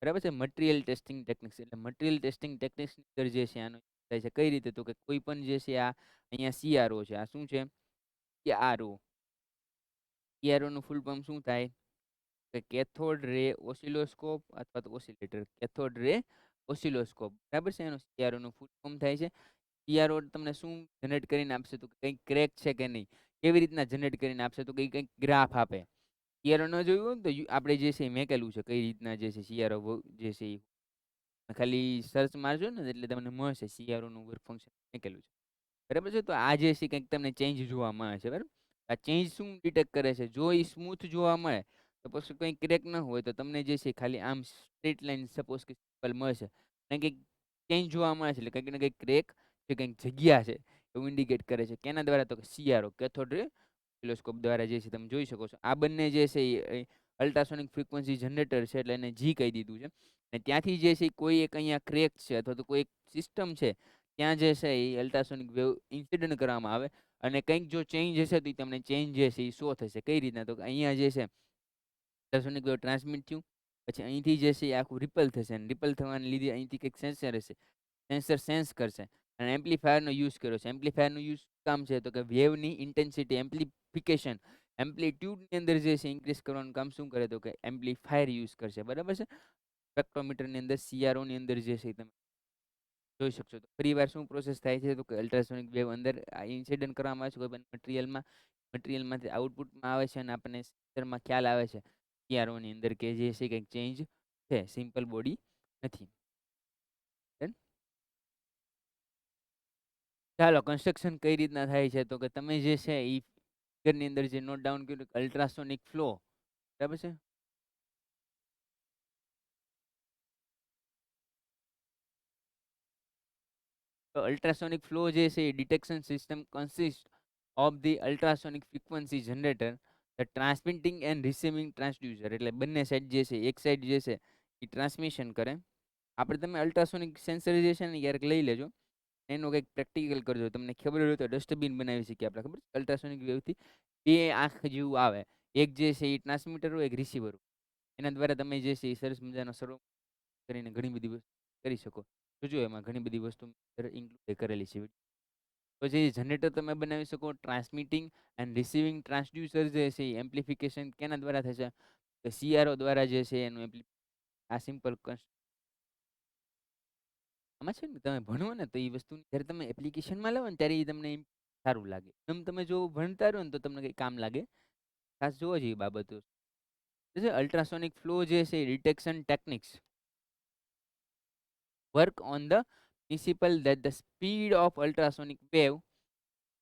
બરાબર છે. મટીરિયલ ટેસ્ટિંગ ટેકનિક્સ, એટલે મટીરિયલ ટેસ્ટિંગ ટેકનિક્સની અંદર જે છે આનો થાય છે. કઈ રીતે? તો કે કોઈ પણ જે છે આ અહીંયા સીઆરઓ છે. આ શું છે? કે આરઓ. સીઆરઓ નું ફૂલ ફોર્મ શું થાય? કે કેથોડ રે ઓસિલોસ્કોપ અથવા તો ઓસિલેટર. કેથોડ રે ઓસિલોસ્કોપ. બરાબર છે. એનો સીઆરઓ નું ફૂલ ફોર્મ થાય છે. સીઆરઓ તમને શું જનરેટ કરીને આપશે? તો કંઈક ક્રેક છે કે નહીં. કેવી રીતના જનરેટ કરીને આપશે? તો કંઈક ગ્રાફ આપે. સીઆરઓ ન જોયું હોય ને તો આપણે જે છે મેં કહેલું છે કઈ રીતના જે છે સીઆરઓ જે છે ખાલી સર્ચ મારજો ને એટલે તમને મળશે સીઆરઓ નું વર્ક ફંક્શન મેં કહેલું છે. બરાબર છે. તો આ જે છે કંઈક તમને ચેન્જ જોવા મળે છે. બરાબર. આ ચેન્જ શું ડિટેક્ટ કરે છે? જો એ સ્મૂથ જોવા મળે તો પછી કંઈ ક્રેક ન હોય તો તમને જે છે ખાલી આમ સ્ટ્રેટ લાઈન સપોઝ કે સિમ્પલ મળશે. અને કંઈક ચેન્જ જોવા મળે છે એટલે કંઈક ને કંઈક ક્રેક કે કંઈક જગ્યા છે એવું ઇન્ડિકેટ કરે છે. કેના દ્વારા? તો કે સીઆરઓ કેથોડ રે ઓસિલોસ્કોપ દ્વારા જે છે તમે જોઈ શકો છો. આ બંને જે છે એ અલ્ટ્રાસોનિક ફ્રીક્વન્સી જનરેટર છે એટલે એને જી કહી દીધું છે. અને ત્યાંથી જે છે કોઈ એક અહીંયા ક્રેક છે અથવા તો કોઈ એક સિસ્ટમ છે ત્યાં જે છે એ અલ્ટ્રાસોનિક વેવ ઇન્સિડન્ટ કરવામાં આવે અને કંઈક જો ચેન્જ હશે તો તમને ચેન્જ જે છે એ શો થશે. કઈ રીતના? તો કે અહીંયા જે છે અલ્ટ્રાસોનિક વેવ ટ્રાન્સમિટ થયું પછી અહીંથી જે છે એ આખું રિપલ થશે અને રિપલ થવાને લીધે અહીંથી કંઈક સેન્સર હશે. સેન્સર સેન્સ કરશે અને એમ્પ્લીફાયરનો યુઝ કર્યો છે. એમ્પ્લીફાયરનો યુઝ કામ છે તો કે વેવની ઇન્ટેન્સિટી એમ્પ્લીફિકેશન એમ્પ્લિટ્યુડની અંદર જે છે ઇન્ક્રીઝ કરવાનું કામ શું કરે? તો કે એમ્પ્લીફાયર યુઝ કરશે. બરાબર છે. સ્પેક્ટ્રોમીટરની અંદર સીઆરઓની અંદર જે છે તમે જોઈ શકશો. તો ફરીવાર શું પ્રોસેસ થાય છે? તો કે અલ્ટ્રાસોનિક વેવ અંદર ઇન્સિડન્ટ કરવામાં આવે છે કોઈ પણ મટીરિયલમાં. મટીરિયલમાંથી આઉટપુટમાં આવે છે અને આપણને સેન્સરમાં ખ્યાલ આવે છે સીઆરઓની અંદર કે જે છે કંઈક ચેન્જ છે. સિમ્પલ બોડી નથી. Done? ચાલો કન્સ્ટ્રક્શન કઈ રીતના થાય છે? તો કે તમે જે છે એ ફિગરની અંદર જે નોટ ડાઉન કર્યું અલ્ટ્રાસોનિક ફ્લો. બરાબર છે. તો અલ્ટ્રાસોનિક ફ્લો જે છે એ detection system consist of the ultrasonic frequency generator the transmitting and receiving transducer. એટલે બંને સાઈડ જે છે એક સાઈડ જે છે એ ટ્રાન્સમિશન કરે. આપણે તમે અલ્ટ્રાસોનિક સેન્સર જે છે ને ક્યારેક લઈ લેજો એનું કંઈક પ્રેક્ટિકલ કરજો. તમને ખબર હોય તો ડસ્ટબિન બનાવી શકીએ આપણે ખબર છે અલ્ટ્રાસોનિક વેવથી બે આંખ જેવું આવે. એક જે છે એ ટ્રાન્સમીટર હોય એક રિસીવર હોય. એના દ્વારા તમે જે છે એ સરસ મજાનો સર્વ કરીને ઘણી બધી વસ્તુ કરી શકો. જોજો એમાં ઘણી બધી વસ્તુ ઇન્ક્લુડ કરેલી છે. પછી જનરેટર તમે બનાવી શકો. ટ્રાન્સમિટિંગ એન્ડ રિસીવિંગ ટ્રાન્સડ્યુસર જે છે એ એમ્પ્લિફિકેશન કેના દ્વારા થશે? તો સીઆરઓ દ્વારા જે છે એનું આ સિમ્પલ આમાં છે ને તમે ભણો ને તો એ વસ્તુ જ્યારે તમે એપ્લિકેશનમાં લાવો ને ત્યારે એ તમને એમ સારું લાગે. એમ તમે જો ભણતા રહો ને તો તમને કંઈ કામ લાગે. ખાસ જોવા જેવી બાબતો છે. અલ્ટ્રાસોનિક ફ્લો જે છે detection techniques work on the principle that the speed of ultrasonic wave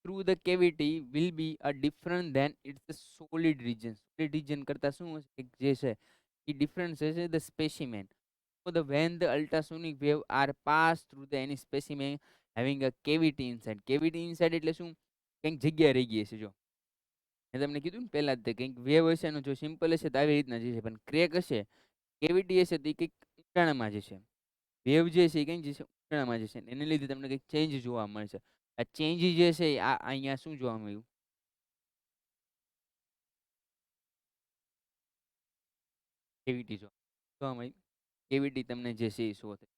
through the cavity will be a different than its solid region. Solid region કરતા શું જે છે એ ડિફરન્સ છે the specimen. So the when the ultrasonic wave are passed through the any specimen having a cavity inside. Cavity inside એટલે શું? કંઈક જગ્યા રહી ગઈ છે જો. મેં તમને કીધું ને પહેલા જ કંઈક વેવ હશે ને જો સિમ્પલ હશે તો આવી રીતના જશે પણ ક્રેક હશે કેવિટી હશે તો એ કંઈક ઊંડાણમાં જશે. વેવ જે છે એ કંઈક જશે ઊંડાણમાં જશે એને લીધે તમને કંઈક ચેન્જ જોવા મળશે. આ ચેન્જ જે છે આ અહીંયા શું જોવા મળ્યું? કેવિટી જોવા મળી. કેવિટી તમને જે છે એ શો થાય.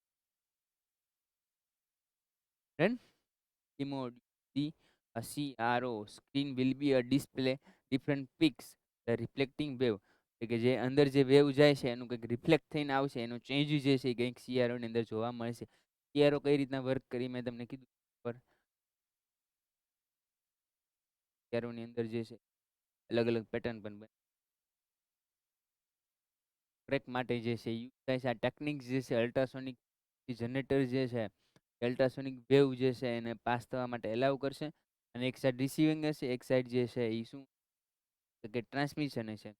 Remote the CRO screen will be a display different peaks the reflecting wave. એટલે કે જે અંદર જે વેવ જાય છે એનું કંઈક રિફ્લેક્ટ થઈને આવશે એનો ચેન્જ જે છે એ કંઈક સીઆરઓ ની અંદર જોવા મળશે. સીઆરઓ કઈ રીતના વર્ક કરી મેં તમને કીધું પર સીઆરઓ ની અંદર જે છે અલગ અલગ પેટર્ન પણ ટ્રેક માટે જે છે યુઝ થાય છે. આ ટેકનિક જે છે અલ્ટ્રાસોનિક જનરેટર જે છે અલ્ટ્રાસોનિક વેવ જે છે એને પાસ થવા માટે એલાવ કરશે અને એક સાઈડ રિસીવિંગ હશે એક સાઈડ જે છે એ શું કે ટ્રાન્સમિશન હશે.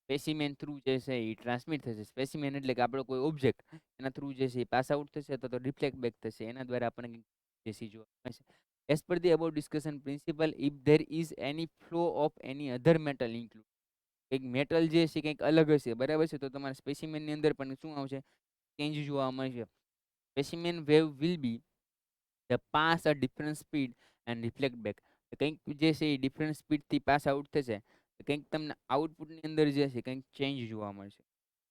સ્પેસિમેન થ્રુ જે છે એ ટ્રાન્સમિટ થશે. સ્પેસિમેન એટલે કે આપણો કોઈ ઓબ્જેક્ટ એના થ્રુ જે છે એ પાસ આઉટ થશે અથવા તો રિફ્લેક્ટ બેક થશે એના દ્વારા આપણને જે છે જોવા મળશે. As per the about discussion principal if there is any flow of any other metal include. એક મેટલ જે છે કંઈક અલગ હશે બરાબર છે તો તમારા સ્પેસિમેનની અંદર પણ શું આવશે? ચેન્જ જોવા મળશે. Specimen wave will B the pass a different speed and reflect back. કંઈક જે છે એ ડિફરન્ટ સ્પીડથી પાસ આઉટ થશે કંઈક તમને આઉટપુટની અંદર જે છે કંઈક ચેન્જ જોવા મળશે.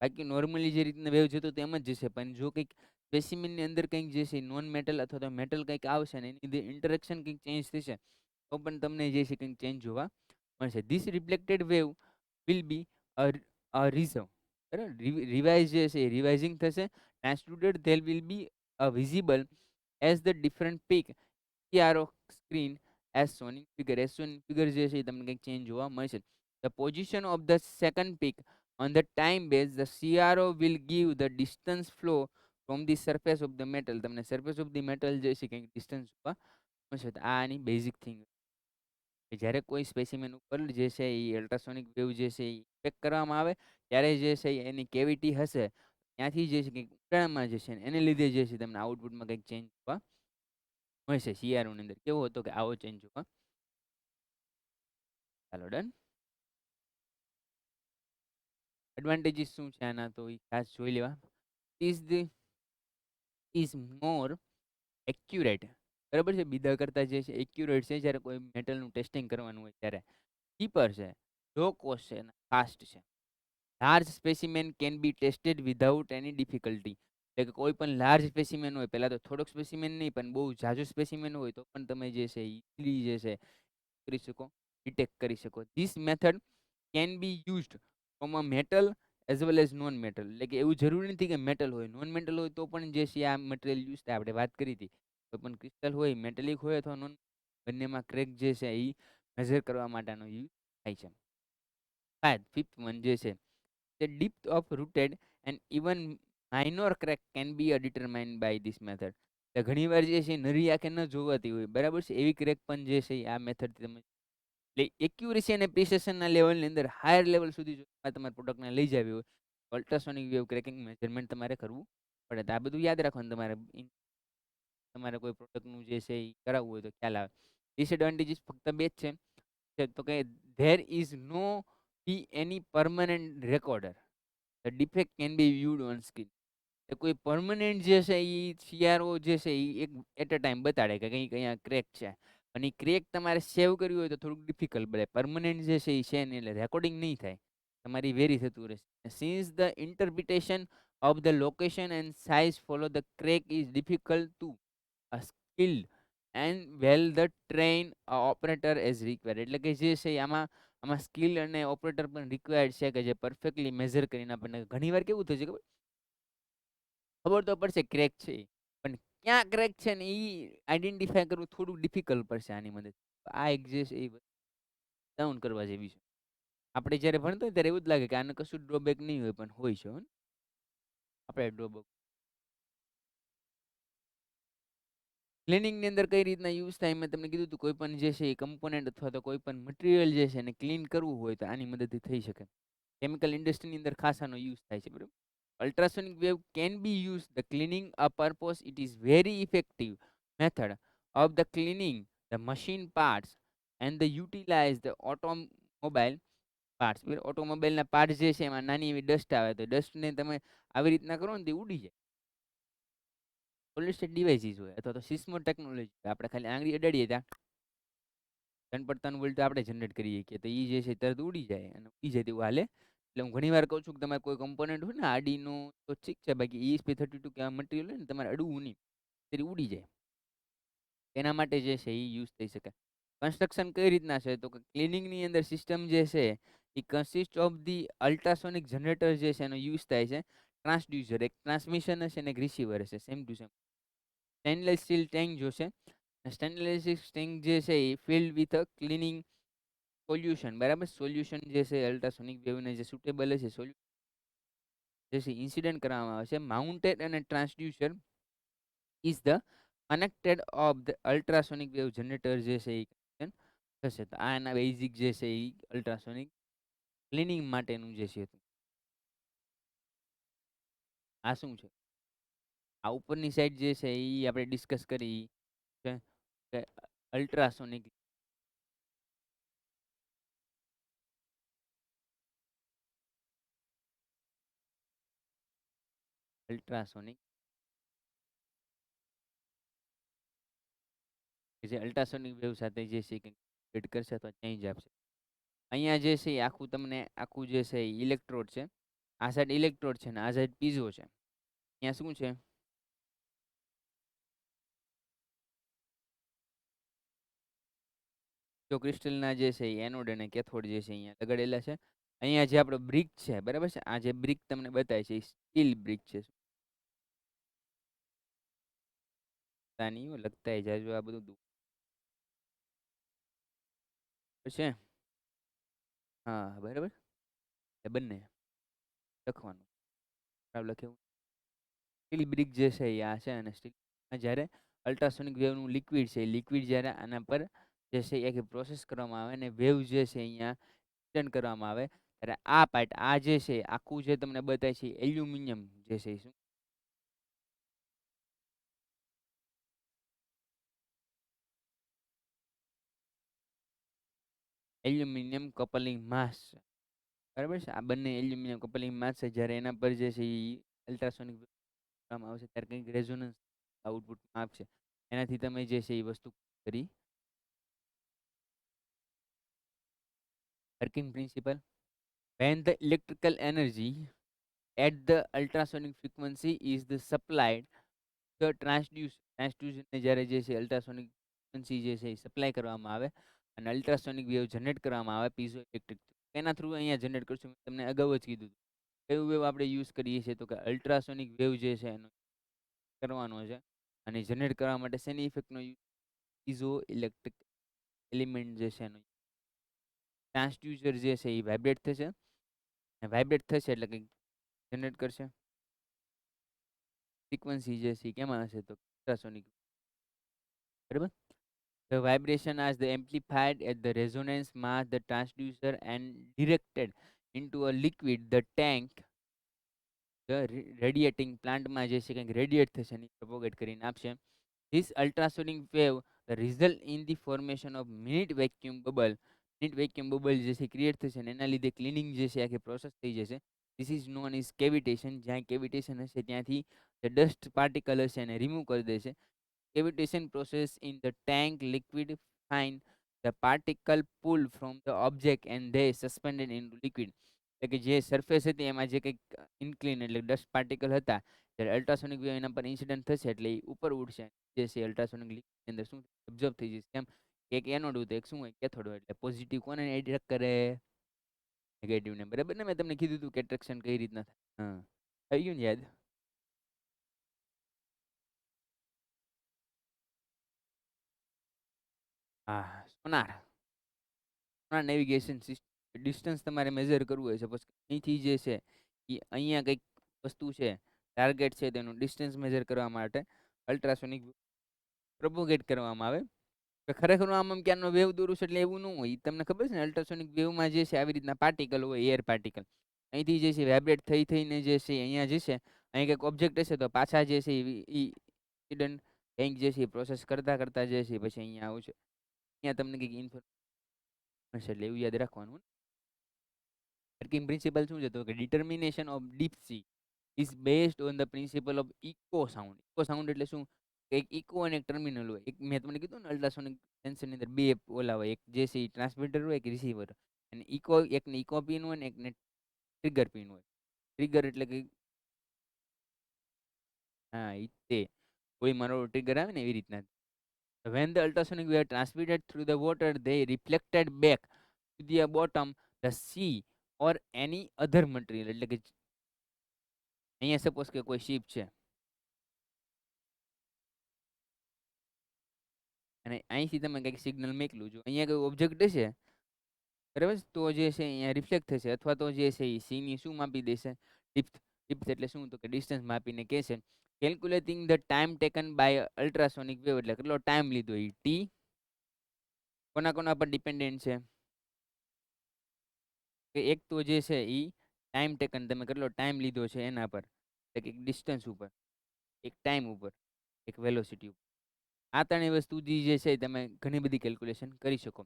બાકી નોર્મલી જે રીતના વેવ જતો તેમ જ જશે પણ જો કંઈક સ્પેસિમેનની અંદર કંઈક જે છે નોન મેટલ અથવા તો મેટલ કંઈક આવશે ને એની લીધે ઇન્ટરેક્શન કંઈક ચેન્જ થશે તો પણ તમને જે છે કંઈક ચેન્જ જોવા મળશે. This reflected wave will be a reserve બરાબર રિવાઇઝ જે છે રિવાઇઝિંગ થશે. Translated there will be a visible as the different peak CRO screen as shown in figure. As shown in figure જે છે એ તમને કંઈક ચેન્જ જોવા મળશે. The position of the second peak on the time base the CRO will give the distance flow from the surface of the metal. તમને surface of the metal જે છે કંઈક ડિસ્ટન્સ જોવા મળશે. આ આની બેઝિક થિંગ કે જ્યારે કોઈ સ્પેસીમેન ઉપર જે છે એ અલ્ટ્રાસોનિક વેવ જે છે એ ઇફેક્ટ કરવામાં આવે, ત્યારે જે છે એની કેવિટી હશે, ત્યાંથી જે છે કંઈક ઊંડાણમાં જે છે એને લીધે જે છે તમને આઉટપુટમાં કંઈક ચેન્જ જોવા મળશે. સીઆરઓની અંદર કેવો હતો કે આવો ચેન્જ જોવા. ચાલો ડન. એડવાન્ટેજીસ શું છે આના, તો એ ખાસ જોઈ લેવા. Is the is more accurate, બરાબર છે, બીજા કરતાં જે છે એક્યુરેટ છે જ્યારે કોઈ મેટલનું ટેસ્ટિંગ કરવાનું હોય ત્યારે. ચીપર છે, લો કોસ્ટ છે અને ફાસ્ટ છે. Large specimen can be tested without any difficulty. એટલે કે કોઈ પણ લાર્જ સ્પેસિમેન હોય, પહેલાં તો થોડોક સ્પેસિમેન નહીં પણ બહુ ઝાઝું સ્પેસિમેન હોય તો પણ તમે જે છે ઇઝીલી જે છે કરી શકો, ડિટેક્ટ કરી શકો. This method can be used from a metal as well as non metal. એટલે કે એવું જરૂરી નથી કે મેટલ હોય, નોન મેટલ હોય તો પણ જે છે આ મટીરિયલ યુઝ થાય. આપણે વાત કરી હતી, કોઈ પણ ક્રિસ્ટલ હોય, મેટેલિક હોય અથવા નોન, બંનેમાં ક્રેક જે છે એ મેઝર કરવા માટેનો યુઝ થાય છે. ફિફ્થ વન જે છે, the depth of rooted and even minor crack can be determined by this method. એટલે ઘણીવાર જે છે નરી આંખે ન જોવાતી હોય, બરાબર છે, એવી ક્રેક પણ જે છે આ મેથડથી તમે, એટલે એક્યુરેસી અને પ્રિસિશનના લેવલની અંદર હાયર લેવલ સુધી જો તમારા પ્રોડક્ટને લઈ જાવી હોય, અલ્ટ્રાસોનિક વેવ ક્રેકિંગ મેઝરમેન્ટ તમારે કરવું પડે. તો આ બધું યાદ રાખવાનું તમારે, તમારે કોઈ પ્રોડક્ટનું જે છે એ કરાવવું હોય તો ખ્યાલ આવે. ડિસએડવાન્ટેજીસ ફક્ત બે જ છે, તો કે there is no be any permanent recorder, the defect can be viewed on screen. કોઈ પરમનન્ટ જે છે એ સીઆરઓ જે છે એ એક એટ અ ટાઈમ બતાડે કે કંઈક અહીંયા ક્રેક છે, અને એ ક્રેક તમારે સેવ કરવી હોય તો થોડુંક ડિફિકલ્ટ પડે. પરમનન્ટ જે છે એ છે નહીં, એટલે રેકોર્ડિંગ નહીં થાય, તમારી વેરી થતું રહેશે. Since the interpretation of the location and size follow the crack is difficult to a skilled and well the train operator as required. એટલે કે જે છે આમાં આમાં સ્કિલ અને ઓપરેટર પણ રિક્વાયર્ડ છે કે જે પરફેક્ટલી મેઝર કરીને આપણને. ઘણીવાર કેવું થશે ખબર, ખબર તો પડશે ક્રેક છે, પણ ક્યાં ક્રેક છે ને એ આઈડેન્ટિફાય કરવું થોડું ડિફિકલ્ટ પડશે આની મદદ. આ એક જે છે એ ડાઉન કરવા જેવી છે. આપણે જ્યારે ભણતા હોય ત્યારે એવું જ લાગે કે આને કશું ડ્રોબેક નહીં હોય, પણ હોય છે. આપણે ડ્રોબેક ક્લિનિંગની અંદર કઈ રીતના યુઝ થાય, મેં તમને કીધું હતું, કોઈ પણ જે છે એ કમ્પોનન્ટ અથવા તો કોઈ પણ મટીરિયલ જે છે એને ક્લીન કરવું હોય તો આની મદદથી થઈ શકે. કેમિકલ ઇન્ડસ્ટ્રીની અંદર ખાસ આનો યુઝ થાય છે, બરાબર. Ultrasonic wave can be use the cleaning a purpose. It is very effective method of the cleaning the machine parts and the utilize the automobile parts. ઓટોમોબાઈલના પાર્ટ જે છે એમાં નાની એવી ડસ્ટ આવે, તો ડસ્ટને તમે આવી રીતના કરો ને તે ઉડી જાય. સોલિડ ડિવાઇસીસ હોય અથવા તો સિસ્મો ટેકનોલોજી, આપણે ખાલી આંગળી અડાડીએ ત્યાં ગણપડતાનું વોલ્ટ આપણે જનરેટ કરીએ કે તો એ જે છે તરત ઉડી જાય, અને ઉડી જાય તેવું હાલે. એટલે હું ઘણી વાર કહું છું કે તમારે કોઈ કમ્પોનન્ટ હોય ને આડીનો તો ઠીક છે, બાકી ESP32 કે આ મટીરિયલ હોય ને તમારે અડવું નહીં, તેથી ઉડી જાય. એના માટે જે છે એ યુઝ થઈ શકે. કન્સ્ટ્રક્શન કઈ રીતના છે, તો કે ક્લિનિંગની અંદર સિસ્ટમ જે છે એ consist of the ultrasonic generator જે છે એનો યુઝ થાય છે. ટ્રાન્સડ્યુસર, એક ટ્રાન્સમિશન હશે અને એક રિસીવર હશે, same to same. Stainless steel tank જોશે. સ્ટેનલેસ સ્ટીલ ટેન્ક જે છે એ filled with a cleaning solution, બરાબર. સોલ્યુશન જે છે અલ્ટ્રાસોનિક વેવને જે સુટેબલ હશે સોલ્યુશન જે છે ઇન્સિડન્ટ કરવામાં આવે છે. માઉન્ટેડ અને transducer is the connected of the ultrasonic wave generator જે છે એ કનેક્શન થશે. તો આ એના બેઝિક જે છે એ અલ્ટ્રાસોનિક ક્લિનિંગ માટેનું જે છે. આ શું છે, આ ઉપરની સાઈડ જે છે એ આપણે ડિસ્કસ કરી છે કે અલ્ટ્રાસોનિક અલ્ટ્રાસોનિક કે જે અલ્ટ્રાસોનિક વેવ સાથે જે છે કે એડ કરશે અથવા ચેન્જ આપશે. અહીંયા જે છે એ આખું તમને આખું જે છે એ ઇલેક્ટ્રોડ છે, આ સાઈડ ઇલેક્ટ્રોડ છે ને આ સાઈડ પીઝો છે. અહીંયા શું છે, જો ક્રિસ્ટલના જે છે એ એનોડ અને કેથોડ જે છે અહીંયા લગાડેલા છે. અહીંયા જે આપણો બ્રિક છે, બરાબર છે, આ જે બ્રિક તમને બતાવે છે એ સ્ટીલ બ્રિક છે. નહીં લગતા જાજો આ બધું છે. હા બરાબર, એ બંને લખવાનું ખરાબ લખેવું. સ્ટીલ બ્રિક જે છે એ આ છે, અને સ્ટીલ જ્યારે અલ્ટ્રાસોનિક વેવનું લિક્વિડ છે, લિક્વિડ જ્યારે આના પર જે છે એ આખી પ્રોસેસ કરવામાં આવે અને વેવ જે છે અહીંયા રિટર્ન કરવામાં આવે. ત્યારે આ પાર્ટ આ જે છે આખું જે તમને બતાય છે એલ્યુમિનિયમ જે છે શું એલ્યુમિનિયમ કપલિંગ માસ બરાબર છે. આ બંને એલ્યુમિનિયમ કપલિંગ માસ છે. જ્યારે એના પર જે છે એ અલ્ટ્રાસોનિક કરવામાં આવશે ત્યારે કંઈક રેઝોનન્સ આઉટપુટમાં આપશે. એનાથી તમે જે છે એ વસ્તુ કરી working principal. When the electrical energy at the ultrasonic frequency is the supplied the transducer ને જ્યારે જે છે અલ્ટ્રાસોનિક ફ્રીક્વન્સી જે છે એ સપ્લાય કરવામાં આવે અને અલ્ટ્રાસોનિક વેવ જનરેટ કરવામાં આવે પીઝો ઇલેક્ટ્રિક એના થ્રુ અહીંયા જનરેટ કરશું. મેં તમને અગાઉ જ કીધું હતું કયું વેવ આપણે યુઝ કરીએ છીએ તો કે અલ્ટ્રાસોનિક વેવ જે છે એનો કરવાનો છે અને જનરેટ કરવા માટે શેની ઇફેક્ટનો યુઝ પીઝો ઇલેક્ટ્રિક એલિમેન્ટ જે છે એનો ટ્રાન્સડ્યુસર જે છે એ વાઇબ્રેટ થશે અને વાઇબ્રેટ થશે એટલે કંઈક જનરેટ કરશે. ફ્રીક્વન્સી જે છે એ કેમાં હશે તો અલ્ટ્રાસોનિક બરાબર. The vibration as the amplified at the resonance mass the transducer and directed into a liquid the tank the radiating પ્લાન્ટમાં જે છે કંઈક રેડિએટ થશે અને પ્રોપોગેટ કરીને આપશે. This ultrasonic wave the result in the formation of minute vacuum bubble. Minute vacuum bubble જે છે ક્રિએટ થશે અને એના લીધે ક્લિનિંગ જે છે આખી પ્રોસેસ થઈ જશે. This is known is cavitation. જ્યાં કેવિટેશન હશે ત્યાંથી જે ડસ્ટ પાર્ટિકલ હશે એને રિમૂવ કરી દેશે. Cavitation process in the tank liquid find the particle pulled from the object and they suspended into liquid. એટલે કે જે સરફેસ હતી એમાં જે કંઈક ઇન્ક્લિન એટલે ડસ્ટ પાર્ટિકલ હતા જ્યારે અલ્ટ્રાસોનિક વેવ એના પર ઇન્સિડન્ટ થશે એટલે એ ઉપર ઉડશે જે છે અલ્ટ્રાસોનિક લિક્વિડની અંદર શું એબ્ઝોર્બ થઈ જશે. કેમ એક એનોડ હોય તો એક શું હોય કેથોડ હોય. એટલે પોઝિટિવ કોને એટ્રેક્ટ કરે નેગેટિવ ને. બરાબર ને મેં તમને કીધું હતું કે એટ્રેક્શન કઈ રીતના થાય. હા થઈ ગયું ને યાદ. હા સોનાર નેવિગેશન સિસ્ટમ ડિસ્ટન્સ તમારે મેઝર કરવું હોય સપોઝ અહીંથી જે છે એ અહીંયા કંઈક વસ્તુ છે ટાર્ગેટ છે તેનું ડિસ્ટન્સ મેઝર કરવા માટે અલ્ટ્રાસોનિક પ્રોપોગેટ કરવામાં આવે. તો ખરેખર આમ ક્યાંનો વેવ દોરું છે એટલે એવું ન હોય. તમને ખબર છે ને અલ્ટ્રાસોનિક વેવમાં જે છે આવી રીતના પાર્ટિકલ હોય એર પાર્ટિકલ અહીંથી જે છે વાઇબ્રેટ થઈ થઈને જે છે અહીંયા જે છે અહીં કંઈક ઓબ્જેક્ટ હશે તો પાછા જે છે એ ઇન્સિડન્ટ કંઈક જે છે પ્રોસેસ કરતા કરતા જે છે પછી અહીંયા આવશે. અહીંયા તમને કંઈક ઇન્ફોર્મેશન એટલે એવું યાદ રાખવાનું. વર્કિંગ પ્રિન્સિપલ શું છે તો કે determination of deep sea is based on the principle of echo sound. Echo sound એટલે શું એક ઇકો અને એક ટર્મિનલ હોય. એક મેં તમને કીધું ને અલ્ટ્રાસોનિક સેન્સરની અંદર બે ઓલા હોય એક જે છે ટ્રાન્સમીટર હોય એક રિસીવર. અને ઇકો એકને ઇકો પિન હોય ને એકને ટ્રિગર પિન હોય. ટ્રિગર એટલે કે હા એ તે કોઈ મારો ટ્રિગર આવે ને એવી રીતના. When the ultrasonic wave transmitted through the water, they reflected back to the bottom, the sea or any other material. એટલે કે અહીંયા સપોઝ કે કોઈ શિપ છે અને અહીંથી તમે કંઈક સિગ્નલ મોકલું છો અહીંયા કોઈ ઓબ્જેક્ટ હશે બરાબર તો જે છે અહીંયા રિફ્લેક્ટ થશે અથવા તો જે છે એ સીની શું માપી દેશે ડિપ્થ. ડિપ્થ એટલે શું તો કે ડિસ્ટન્સ માપીને કહેશે calculating the time taken by ultrasonic wave એટલે કેટલો ટાઈમ લીધો એ ટી કોના કોના પર ડિપેન્ડન્ટ છે કે એક તો જે છે એ ટાઈમ ટેકન તમે કેટલો ટાઈમ લીધો છે એના પર એક ડિસ્ટન્સ ઉપર એક ટાઈમ ઉપર એક વેલોસિટી ઉપર. આ ત્રણેય વસ્તુ જે છે તમે ઘણી બધી કેલ્ક્યુલેશન કરી શકો.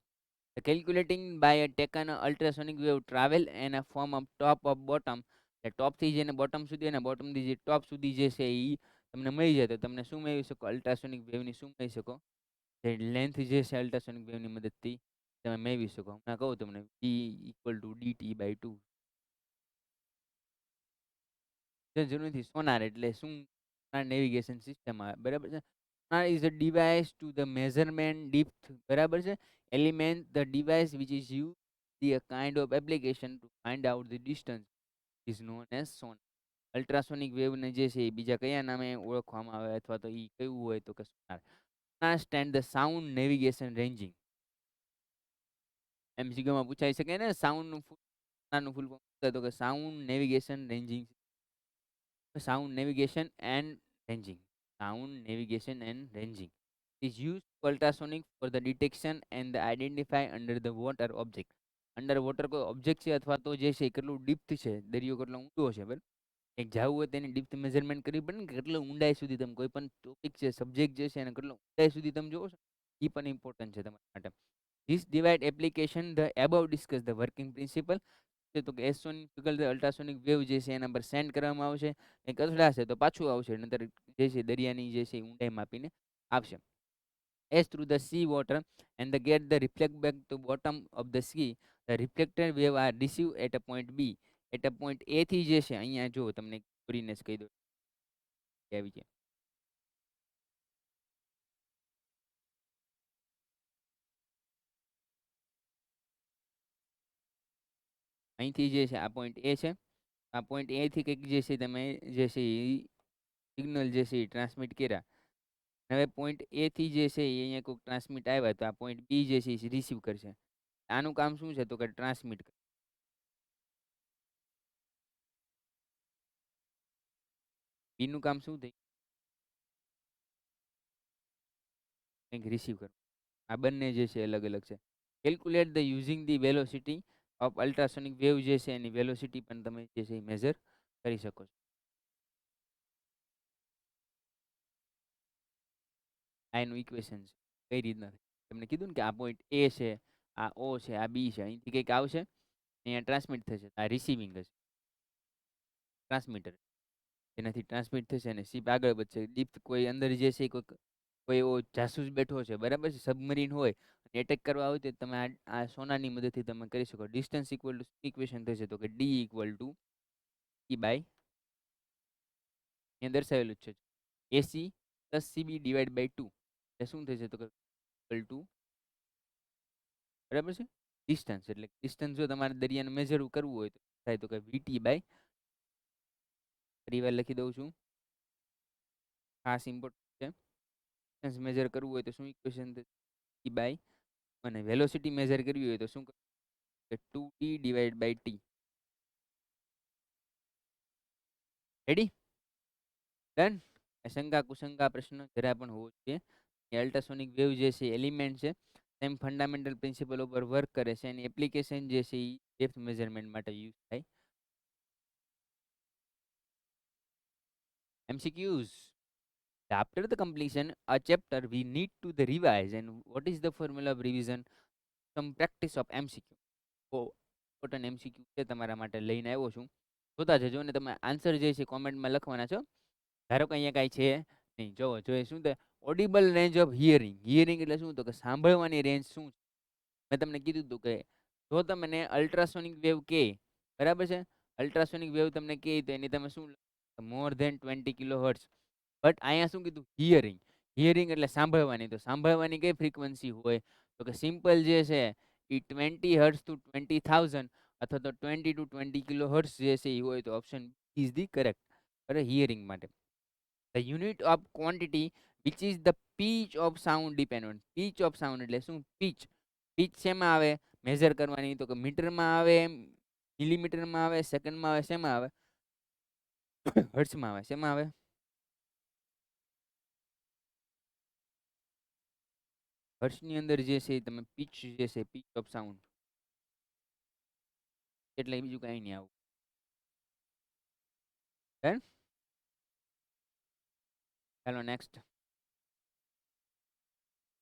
Calculating by taken ultrasonic wave travel an a form of top of bottom એટલે ટોપથી જઈને બોટમ સુધી અને બોટમથી જે ટોપ સુધી જે છે એ તમને મળી જાય તો તમને શું મેળવી શકો અલ્ટ્રાસોનિક વેવની શું મળી શકો લેન્થ જે છે અલ્ટ્રાસોનિક વેવની મદદથી તમે મેળવી શકો. હમણાં કહું તમને D=dt/2 જરૂર નથી. સોનાર એટલે શું નેવિગેશન સિસ્ટમ આવે બરાબર છે. Sonar is a device to the measurement depth બરાબર છે. Element the device which is you the a kind of application to find out the distance is known as sonar. અલ્ટ્રાસોનિક વેવને જે છે એ બીજા કયા નામે ઓળખવામાં આવે અથવા તો એ કયું હોય તો કે sonar. Sonar stand the sound navigation ranging. એમસીક્યુમાં પૂછાઈ શકે ને સાઉન્ડનું સોનારનું ફૂલ ફોર્મ તો કે sound navigation ranging. Sound navigation and ranging. Sound navigation and ranging is used for ultrasonic for the detection and the identify under the water object. Under water કોઈ ઓબ્જેક્ટ છે અથવા તો જે છે એ કેટલું ડીપ્થ છે, દરિયો કેટલો ઊંડો છે, બરાબર. એક જવું હોય તેની ડીપ્થ મેઝરમેન્ટ કરવી પડે ને કે કેટલો ઊંડાઈ સુધી તમે કોઈ પણ ટોપિક છે, સબ્જેક્ટ જે છે એને કેટલો ઊંડાઈ સુધી તમે જોવો છો, એ પણ ઇમ્પોર્ટન્ટ છે તમારા માટે. This divide application the above discuss the working principal. તો કે એસ્ટ્રોનિકલ અલ્ટ્રાસોનિક વેવ જે છે એના પર સેન્ડ કરવામાં આવશે, કંઈક અથડાશે તો પાછું આવશે, નંતર જે છે દરિયાની જે છે ઊંડાઈ માપીને આવશે. As through the sea water and the get the reflect back to bottom of the sea, the reflected wave are received at a point B. At a point A થી જે છે અહીંયા જો તમને દોરીને જ કહી દો આવી જાય. અહીંથી જે છે આ પોઈન્ટ એ છે, આ પોઈન્ટ એ થી કંઈક જે છે તમે જે છે સિગ્નલ જે છે એ ટ્રાન્સમિટ કર્યા. હવે પોઈન્ટ એ થી જે છે એ અહીંયા કોઈક ટ્રાન્સમિટ આવ્યા તો આ પોઈન્ટ બી જે છે એ રિસીવ કરશે. આનું કામ શું છે તો કે ટ્રાન્સમિટ. બીનું કામ શું થઈ, કંઈક રિસીવ કરવું. આ બંને જે છે અલગ અલગ છે. Calculate the using the velocity of ultrasonic wave જે છે એની વેલોસિટી પણ તમે જે છે એ મેઝર કરી શકો છો. આ એનું ઇક્વેશન છે કઈ રીતના તમને કીધું ને કે આ પોઈન્ટ એ છે, આ ઓ છે, આ બી છે, અહીંથી કંઈક આવશે, અહીંયા ટ્રાન્સમિટ થશે, આ રિસીવિંગ હશે, ટ્રાન્સમીટર એનાથી ટ્રાન્સમિટ થશે અને શિપ આગળ વધશે. ડીપ કોઈ અંદર જે છે કોઈ કોઈ એવો જાસૂસ બેઠો છે, બરાબર છે, સબમરીન હોય અને એટેક કરવા આવે તો તમે આ સોનાની મદદથી તમે કરી શકો. ડિસ્ટન્સ ઇક્વલ ટુ ઇક્વેશન થશે તો કે D equal to E by, અહીંયા દર્શાવેલું જ છે, AC plus CB divide by 2. એટલે શું થશે તો કે ઇક્વલ ટુ, બરાબર છે, ડિસ્ટન્સ. એટલે ડિસ્ટન્સ જો તમારે દરિયાને મેજર કરવું હોય તો થાય તો કે વીટી બાય, ફરી વાર લખી દઉં છું, ખાસ ઇમ્પોર્ટન્ટ છે. ડિસ્ટન્સ મેજર કરવું હોય તો શું ઇક્વેશન ટી બાય, અને વેલોસિટી મેજર કરવી હોય તો શું કે 2t divide by T. Ready, done. શંકા કુશંકા પ્રશ્ન જરા પણ હોવો જોઈએ. એ અલ્ટ્રાસોનિક વેવ જે છે એલિમેન્ટ છે, તેમ ફંડામેન્ટલ પ્રિન્સિપલ ઉપર વર્ક કરે છે. એની એપ્લિકેશન જે છે એ ડેપ્થ મેઝરમેન્ટ માટે યુઝ થાય. MCQs. After the completion a chapter we need to the revise, and what is the formula of revision? Some practice of MCQ. બહુ ઇમ્પોર્ટન્ટ MCQ છે તમારા માટે લઈને આવ્યો છું, જોતા જજો અને તમે આન્સર જે છે કોમેન્ટમાં લખવાના છો. ધારો કે અહીંયા કાંઈ છે નહીં, જોવો જોઈએ શું થાય. Audible range of hearing. Hearing એટલે શું તો કે સાંભળવાની રેન્જ શું છે. મેં તમને કીધું હતું કે જો તમને અલ્ટ્રાસોનિક વેવ કે, બરાબર છે, અલ્ટ્રાસોનિક વેવ તમને કહે તો એની તમે શું more than 20 kilo hertz. But અહીંયા શું કીધું હિયરિંગ. હિયરિંગ એટલે સાંભળવાની. તો સાંભળવાની કઈ ફ્રીક્વન્સી હોય તો કે સિમ્પલ જે છે એ 20 હર્ટ્ઝ ટુ 20,000 અથવા તો 20 to 20 કિલો હર્ટ્ઝ જે છે એ હોય તો ઓપ્શન ઇઝ ધી કરેક્ટ. બરાબર, હિયરિંગ માટે. The unit of quantity which is the pitch of sound depend on. Pitch of sound એટલે શું, પીચ. પીચ શેમાં આવે મેઝર કરવાની તો કે મીટરમાં આવે, મિલીમીટરમાં આવે, સેકન્ડમાં આવે, શેમાં આવે, હર્ટ્ઝમાં આવે. શેમાં આવે, હર્ષની અંદર જે છે તમે પીચ જે છે પીચ ઓફ સાઉન્ડ એટલે બીજું કાંઈ નહીં આવું. ડન. ચાલો નેક્સ્ટ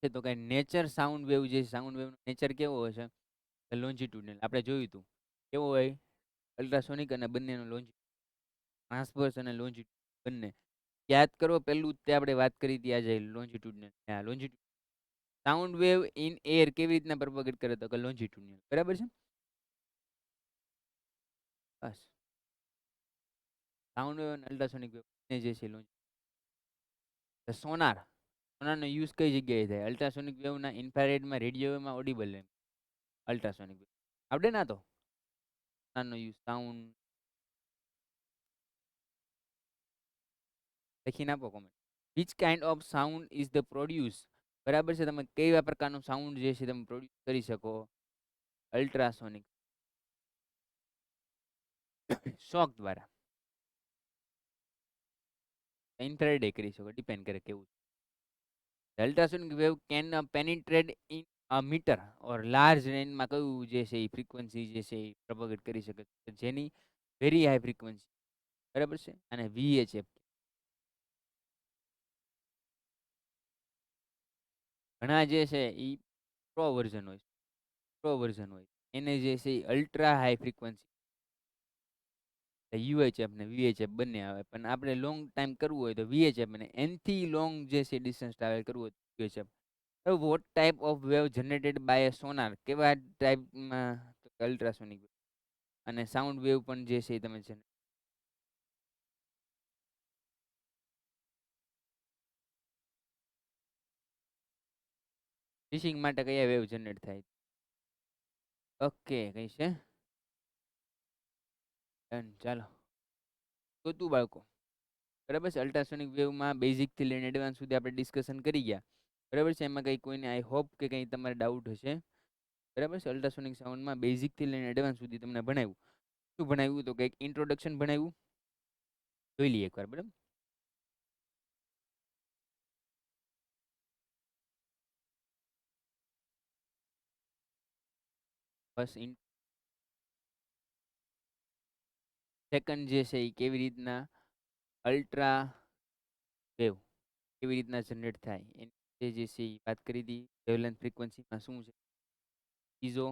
છે તો કે નેચર સાઉન્ડ વેવ જે સાઉન્ડ વેવનો નેચર કેવો હોય છે, લોન્જિટ્યુડનલ. આપણે જોયું હતું કેવો હોય, અલ્ટ્રાસોનિક અને બંનેનો લોન્જિટ્યુડ, ટ્રાન્સવર્સ અને લોન્જિટ્યુડ બંને. યાદ કરો પહેલું તે આપણે વાત કરી હતી આજે લોન્જિટ્યુડનલ. હા, longitude. Sound wave in air કેવી રીતના પ્રોપોગેટ કરે તો કે લોન્જિટ્યુડનલ, બરાબર છે. બસ સાઉન્ડ વેવ અને અલ્ટ્રાસોનિક વેવ ને જે છે સોનાર. સોનારનો યુઝ કઈ જગ્યાએ થાય, અલ્ટ્રાસોનિક વેવના ઇન્ફ્રારેડમાં, રેડિયો વેવમાં, ઓડિબલ વેવ, અલ્ટ્રાસોનિક વેવ. આવડે ના તો સોનારનો યુઝ સાઉન્ડ લખીને આપો comment. Which kind of sound is the produce, બરાબર છે, તમે કેવા પ્રકારનું સાઉન્ડ જે છે તમે પ્રોડ્યુસ કરી શકો અલ્ટ્રાસોનિક શોક દ્વારા. ઇન્ફ્રારેડ કરી શકો, ડિપેન્ડ કરે કેવું. The ultrasonic wave can penetrate in a meter or large રેન્જમાં કયું જે છે એ ફ્રીક્વન્સી જે છે એ પ્રોપોગેટ કરી શકે છે જેની વેરી હાઈ ફ્રીક્વન્સી, બરાબર છે. અને VHF ઘણા જે છે એ પ્રો વર્ઝન હોય, એને જે છે એ અલ્ટ્રા હાઈ ફ્રીક્વન્સી UHF ને VHF બંને આવે, પણ આપણે લોંગ ટાઈમ કરવું હોય તો VHF અને એનથી લોંગ જે છે ડિસ્ટન્સ ટ્રાવેલ કરવું હોય તો UHF. હવે what type of wave generated by a sonar, કેવા ટાઈપમાં, અલ્ટ્રાસોનિક અને સાઉન્ડ વેવ પણ જે છે એ તમે છે ફિશિંગ માટે કયા વેવ જનરેટ થાય? ઓકે, કઈ છે ડન, ચાલો તો તું બાળકો, બરાબર છે. અલ્ટ્રાસોનિક વેવમાં બેઝિકથી લઈને એડવાન્સ સુધી આપણે ડિસ્કશન કરી ગયા, બરાબર છે. એમાં કંઈ કોઈને આઈ હોપ કે કંઈ તમારે ડાઉટ હશે, બરાબર છે. અલ્ટ્રાસોનિક સાઉન્ડમાં બેઝિકથી લઈને એડવાન્સ સુધી તમને ભણાવ્યું. શું ભણાવ્યું તો કંઈક ઇન્ટ્રોડક્શન ભણાવ્યું, જોઈ લઈએ એકવાર, બરાબર. બસ સેકન્ડ જે છે એ કેવી રીતના અલ્ટ્રા વેવ કેવી રીતના જનરેટ થાય એની જે છે એ વાત કરી હતી. વેવલેન્થ ફ્રીક્વન્સીમાં શું છે, પીઝો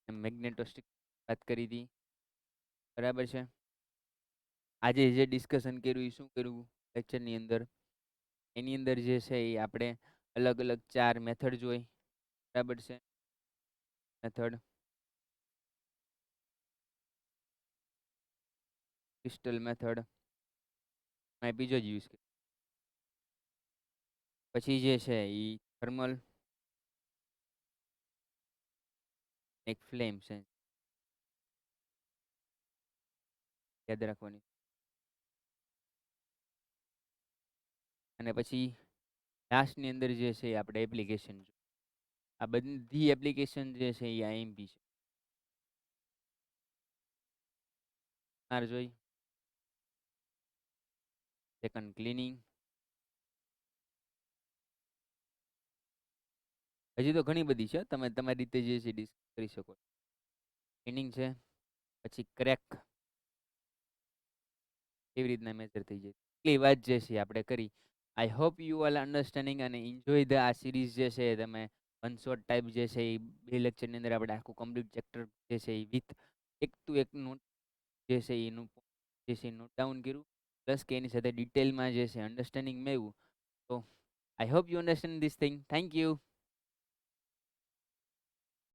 મેગ્નેટોસ્ટિક વાત કરી હતી, બરાબર છે. આજે જે ડિસ્કશન કર્યું એ શું કર્યું લેક્ચરની અંદર, એની અંદર જે છે એ આપણે અલગ અલગ 4 મેથડ જોઈ, બરાબર છે. મેથડ ક્રિસ્ટલ મેથડ બીજો જ યુઝ કર્યો. પછી જે છે એ થર્મલ, એક ફ્લેમ છે યાદ રાખવાની. અને પછી લાસ્ટની અંદર જે છે એ આપણે એપ્લિકેશન, આ બધી એપ્લિકેશન જે છે એ IMP છે. જોઈ સેકન્ડ ક્લિનિંગ, હજી તો ઘણી બધી છે, તમે તમારી રીતે જે છે ડિસ્કસ કરી શકો. ક્લિનિંગ છે, પછી ક્રેક કેવી રીતના મેજર થઈ જાય, એટલી વાત જે છે આપણે કરી. I hope you are understanding અને એન્જોય ધ આ સિરીઝ જે છે તમે વન શોટ ટાઈપ જે છે એ 2 લેક્ચરની અંદર આપણે આખું કમ્પ્લીટ ચેપ્ટર જે છે એ વિથ એક ટુ એક નોટ જે છે એનું જે છે નોટ ડાઉન કર્યું, પ્લસ કે એની સાથે ડિટેલમાં જે છે અન્ડરસ્ટેન્ડિંગ મેળવ્યું. તો I hope you understand this thing. Thank you.